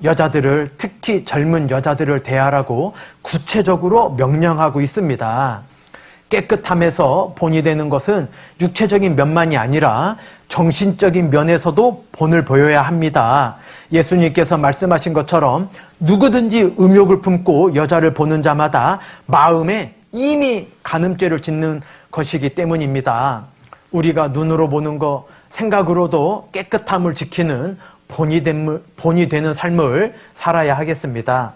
여자들을, 특히 젊은 여자들을 대하라고 구체적으로 명령하고 있습니다. 깨끗함에서 본이 되는 것은 육체적인 면만이 아니라 정신적인 면에서도 본을 보여야 합니다. 예수님께서 말씀하신 것처럼 누구든지 음욕을 품고 여자를 보는 자마다 마음에 이미 간음죄를 짓는 것이기 때문입니다. 우리가 눈으로 보는 것, 생각으로도 깨끗함을 지키는 본이 되는 삶을 살아야 하겠습니다.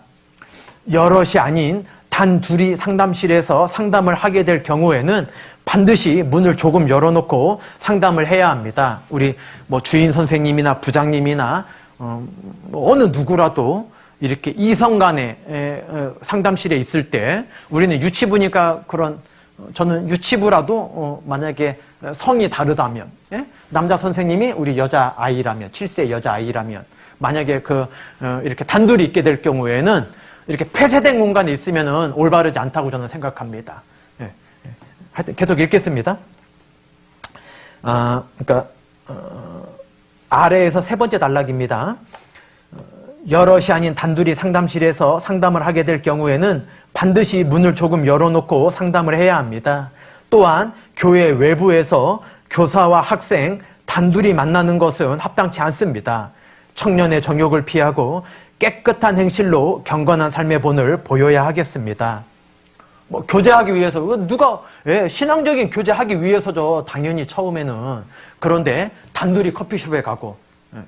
여럿이 아닌 단 둘이 상담실에서 상담을 하게 될 경우에는 반드시 문을 조금 열어놓고 상담을 해야 합니다. 우리 주인 선생님이나 부장님이나 어느 누구라도 이렇게 이성 간의 상담실에 있을 때 우리는 유치부니까 그런 저는 유치부라도 만약에 성이 다르다면, 예? 남자 선생님이 우리 여자 아이라면, 7세 여자 아이라면, 만약에 이렇게 단둘이 있게 될 경우에는 이렇게 폐쇄된 공간에 있으면은 올바르지 않다고 저는 생각합니다. 예. 하여튼 계속 읽겠습니다. 아래에서 세 번째 단락입니다. 여럿이 아닌 단둘이 상담실에서 상담을 하게 될 경우에는 반드시 문을 조금 열어놓고 상담을 해야 합니다. 또한 교회 외부에서 교사와 학생 단둘이 만나는 것은 합당치 않습니다. 청년의 정욕을 피하고 깨끗한 행실로 경건한 삶의 본을 보여야 하겠습니다. 교제하기 위해서 누가 신앙적인 교제하기 위해서죠. 당연히 처음에는. 그런데 단둘이 커피숍에 가고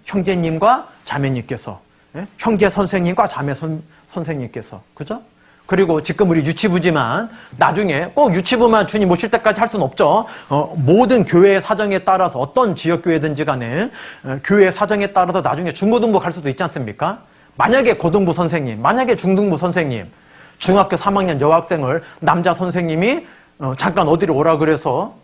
형제님과 자매님께서, 형제 선생님과 자매 선생님께서, 그죠? 그리고 지금 우리 유치부지만 나중에 꼭 유치부만 주님 오실 때까지 할 수는 없죠. 모든 교회의 사정에 따라서 어떤 지역교회든지 간에 교회의 사정에 따라서 나중에 중고등부 갈 수도 있지 않습니까? 만약에 고등부 선생님, 만약에 중등부 선생님, 중학교 3학년 여학생을 남자 선생님이 잠깐 어디로 오라 그래서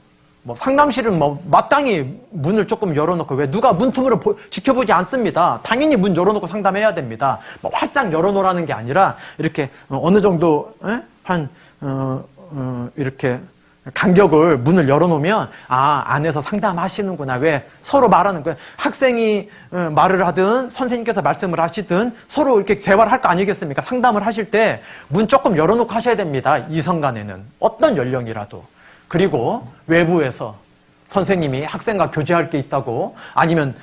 상담실은 마땅히 문을 조금 열어놓고, 왜 누가 문틈으로 지켜보지 않습니다. 당연히 문 열어놓고 상담해야 됩니다. 활짝 열어놓으라는 게 아니라 이렇게 어느 정도 이렇게 간격을 문을 열어놓으면 안에서 상담하시는구나. 왜 서로 말하는 거예요. 학생이 말을 하든 선생님께서 말씀을 하시든 서로 이렇게 대화를 할 거 아니겠습니까? 상담을 하실 때 문 조금 열어놓고 하셔야 됩니다. 이성 간에는 어떤 연령이라도. 그리고 외부에서 선생님이 학생과 교제할 게 있다고, 아니면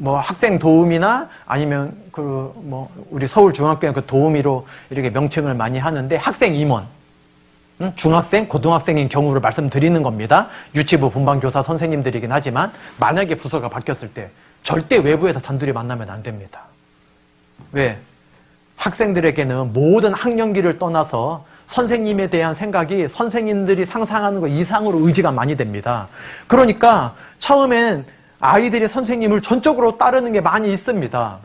학생 도우미나 아니면 우리 서울중앙교회 도우미로 이렇게 명칭을 많이 하는데 학생 임원, 중학생, 고등학생인 경우를 말씀드리는 겁니다. 유치부 분반교사 선생님들이긴 하지만 만약에 부서가 바뀌었을 때 절대 외부에서 단둘이 만나면 안 됩니다. 왜? 학생들에게는 모든 학년기를 떠나서 선생님에 대한 생각이 선생님들이 상상하는 것 이상으로 의지가 많이 됩니다. 그러니까 처음엔 아이들이 선생님을 전적으로 따르는 게 많이 있습니다.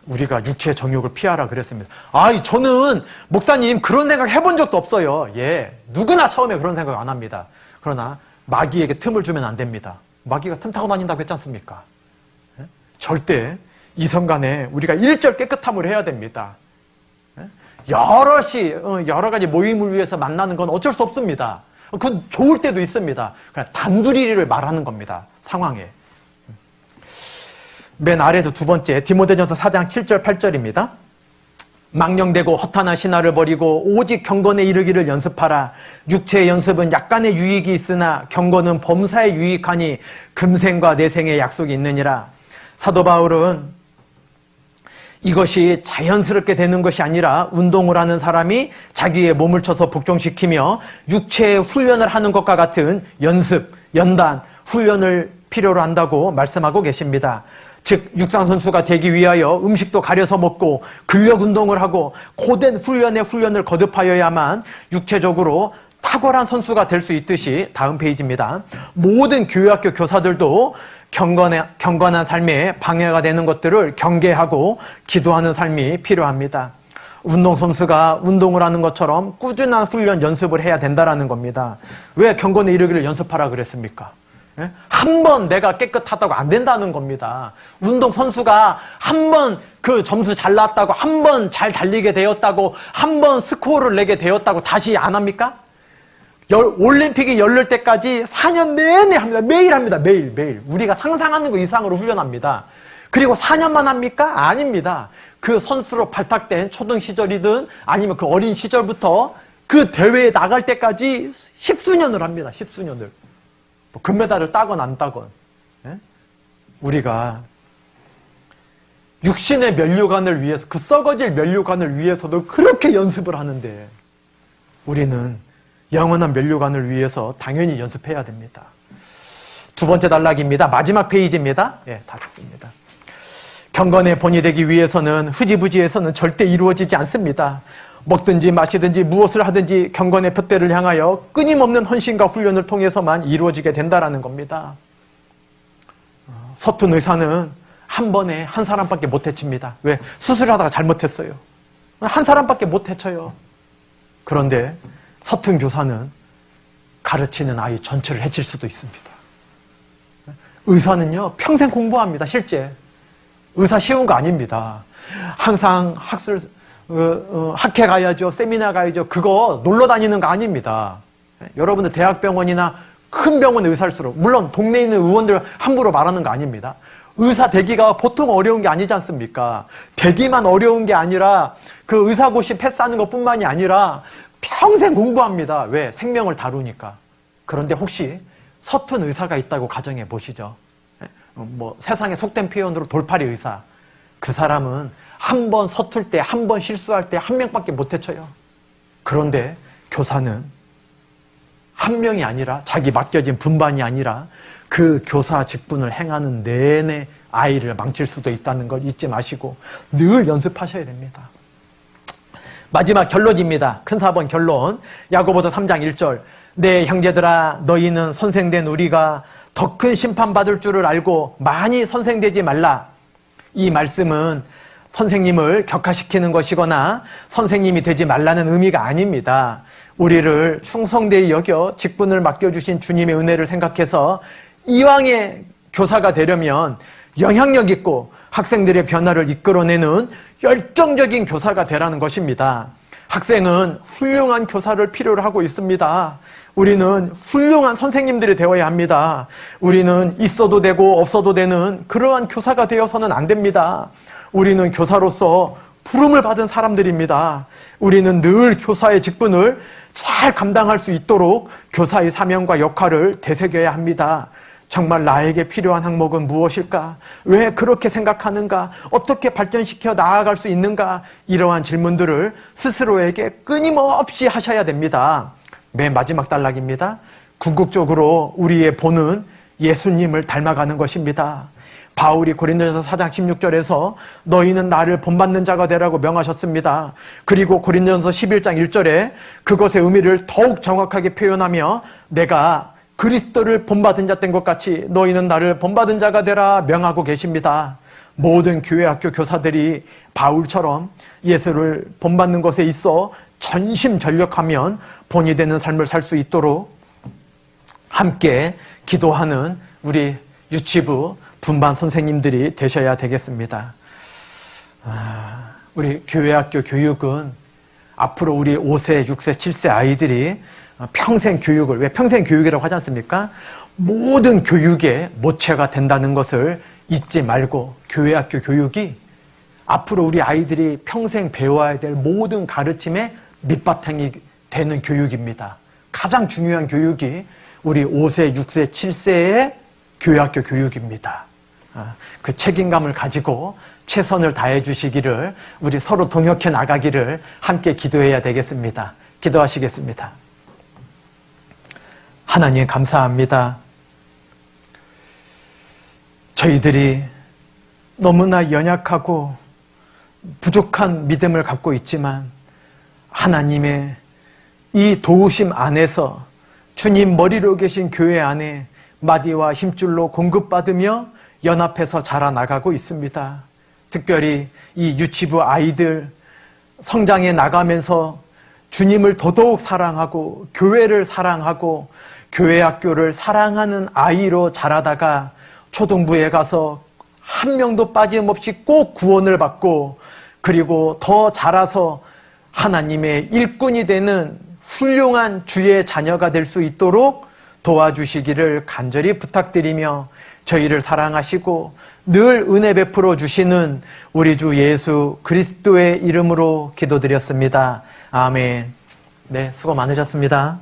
우리가 육체의 정욕을 피하라 그랬습니다. 저는 목사님 그런 생각 해본 적도 없어요. 누구나 처음에 그런 생각 안 합니다. 그러나 마귀에게 틈을 주면 안 됩니다. 마귀가 틈 타고 다닌다고 했지 않습니까? 절대 이성 간에 우리가 일절 깨끗함을 해야 됩니다. 여럿이 여러 가지 모임을 위해서 만나는 건 어쩔 수 없습니다. 그건 좋을 때도 있습니다. 그냥 단둘이를 말하는 겁니다. 상황에. 맨 아래에서 두 번째 디모데전서 4장 7절 8절입니다. 망령되고 허탄한 신화를 버리고 오직 경건에 이르기를 연습하라. 육체의 연습은 약간의 유익이 있으나 경건은 범사에 유익하니 금생과 내생의 약속이 있느니라. 사도 바울은 이것이 자연스럽게 되는 것이 아니라 운동을 하는 사람이 자기의 몸을 쳐서 복종시키며 육체의 훈련을 하는 것과 같은 연습, 연단, 훈련을 필요로 한다고 말씀하고 계십니다. 즉 육상선수가 되기 위하여 음식도 가려서 먹고 근력 운동을 하고 고된 훈련을 거듭하여야만 육체적으로 탁월한 선수가 될 수 있듯이, 다음 페이지입니다. 모든 교회학교 교사들도 경건한 삶에 방해가 되는 것들을 경계하고 기도하는 삶이 필요합니다. 운동선수가 운동을 하는 것처럼 꾸준한 훈련 연습을 해야 된다는 겁니다. 왜 경건에 이르기를 연습하라 그랬습니까? 한 번 내가 깨끗하다고 안 된다는 겁니다. 운동선수가 한 번 그 점수 잘 나왔다고, 한 번 잘 달리게 되었다고, 한 번 스코어를 내게 되었다고 다시 안 합니까? 올림픽이 열릴 때까지 4년 내내 합니다. 매일 합니다. 매일. 우리가 상상하는 것 이상으로 훈련합니다. 그리고 4년만 합니까? 아닙니다. 그 선수로 발탁된 초등 시절이든 아니면 그 어린 시절부터 그 대회에 나갈 때까지 10수년을 합니다. 10수년을. 금메달을 따건 안 따건. 우리가 육신의 면류관을 위해서, 그 썩어질 면류관을 위해서도 그렇게 연습을 하는데 우리는 영원한 면류관을 위해서 당연히 연습해야 됩니다. 두 번째 단락입니다. 마지막 페이지입니다. 다 됐습니다. 경건의 본이 되기 위해서는 흐지부지해서는 절대 이루어지지 않습니다. 먹든지 마시든지 무엇을 하든지 경건의 표대를 향하여 끊임없는 헌신과 훈련을 통해서만 이루어지게 된다는 겁니다. 서툰 의사는 한 번에 한 사람밖에 못 해칩니다. 왜? 수술하다가 잘못했어요. 한 사람밖에 못 해쳐요. 그런데 서툰 교사는 가르치는 아이 전체를 해칠 수도 있습니다. 의사는요, 평생 공부합니다, 실제. 의사 쉬운 거 아닙니다. 항상 학회 가야죠, 세미나 가야죠. 그거 놀러 다니는 거 아닙니다. 여러분들 대학병원이나 큰 병원 의사일수록, 물론 동네에 있는 의원들 함부로 말하는 거 아닙니다. 의사 되기가 보통 어려운 게 아니지 않습니까? 되기만 어려운 게 아니라 그 의사고시 패스하는 것뿐만이 아니라 평생 공부합니다. 왜? 생명을 다루니까. 그런데 혹시 서툰 의사가 있다고 가정해 보시죠. 세상의 속된 표현으로 돌팔이 의사. 그 사람은 한 번 서툴 때, 한 번 실수할 때 한 명밖에 못 해쳐요. 그런데 교사는 한 명이 아니라, 자기 맡겨진 분반이 아니라 그 교사 직분을 행하는 내내 아이를 망칠 수도 있다는 걸 잊지 마시고 늘 연습하셔야 됩니다. 마지막 결론입니다. 큰 사본 결론. 야고보서 3장 1절. 내 형제들아, 너희는 선생된 우리가 더 큰 심판받을 줄을 알고 많이 선생되지 말라. 이 말씀은 선생님을 격하시키는 것이거나 선생님이 되지 말라는 의미가 아닙니다. 우리를 충성되이 여겨 직분을 맡겨주신 주님의 은혜를 생각해서 이왕의 교사가 되려면 영향력 있고 학생들의 변화를 이끌어내는 열정적인 교사가 되라는 것입니다. 학생은 훌륭한 교사를 필요로 하고 있습니다. 우리는 훌륭한 선생님들이 되어야 합니다. 우리는 있어도 되고 없어도 되는 그러한 교사가 되어서는 안 됩니다. 우리는 교사로서 부름을 받은 사람들입니다. 우리는 늘 교사의 직분을 잘 감당할 수 있도록 교사의 사명과 역할을 되새겨야 합니다. 정말 나에게 필요한 항목은 무엇일까? 왜 그렇게 생각하는가? 어떻게 발전시켜 나아갈 수 있는가? 이러한 질문들을 스스로에게 끊임없이 하셔야 됩니다. 맨 마지막 단락입니다. 궁극적으로 우리의 본은 예수님을 닮아가는 것입니다. 바울이 고린도전서 4장 16절에서 너희는 나를 본받는 자가 되라고 명하셨습니다. 그리고 고린도전서 11장 1절에 그것의 의미를 더욱 정확하게 표현하며 내가 그리스도를 본받은 자 된 것 같이 너희는 나를 본받은 자가 되라 명하고 계십니다. 모든 교회학교 교사들이 바울처럼 예수를 본받는 것에 있어 전심전력하면 본이 되는 삶을 살 수 있도록 함께 기도하는 우리 유치부 분반 선생님들이 되셔야 되겠습니다. 우리 교회학교 교육은 앞으로 우리 5세, 6세, 7세 아이들이 평생 교육을, 왜 평생 교육이라고 하지 않습니까? 모든 교육의 모체가 된다는 것을 잊지 말고 교회학교 교육이 앞으로 우리 아이들이 평생 배워야 될 모든 가르침의 밑바탕이 되는 교육입니다. 가장 중요한 교육이 우리 5세, 6세, 7세의 교회학교 교육입니다. 그 책임감을 가지고 최선을 다해 주시기를, 우리 서로 동역해 나가기를 함께 기도해야 되겠습니다. 기도하시겠습니다. 하나님 감사합니다. 저희들이 너무나 연약하고 부족한 믿음을 갖고 있지만 하나님의 이 도우심 안에서 주님 머리로 계신 교회 안에 마디와 힘줄로 공급받으며 연합해서 자라나가고 있습니다. 특별히 이 유치부 아이들 성장해 나가면서 주님을 더더욱 사랑하고 교회를 사랑하고 교회 학교를 사랑하는 아이로 자라다가 초등부에 가서 한 명도 빠짐없이 꼭 구원을 받고 그리고 더 자라서 하나님의 일꾼이 되는 훌륭한 주의 자녀가 될 수 있도록 도와주시기를 간절히 부탁드리며 저희를 사랑하시고 늘 은혜 베풀어 주시는 우리 주 예수 그리스도의 이름으로 기도드렸습니다. 아멘. 네, 수고 많으셨습니다.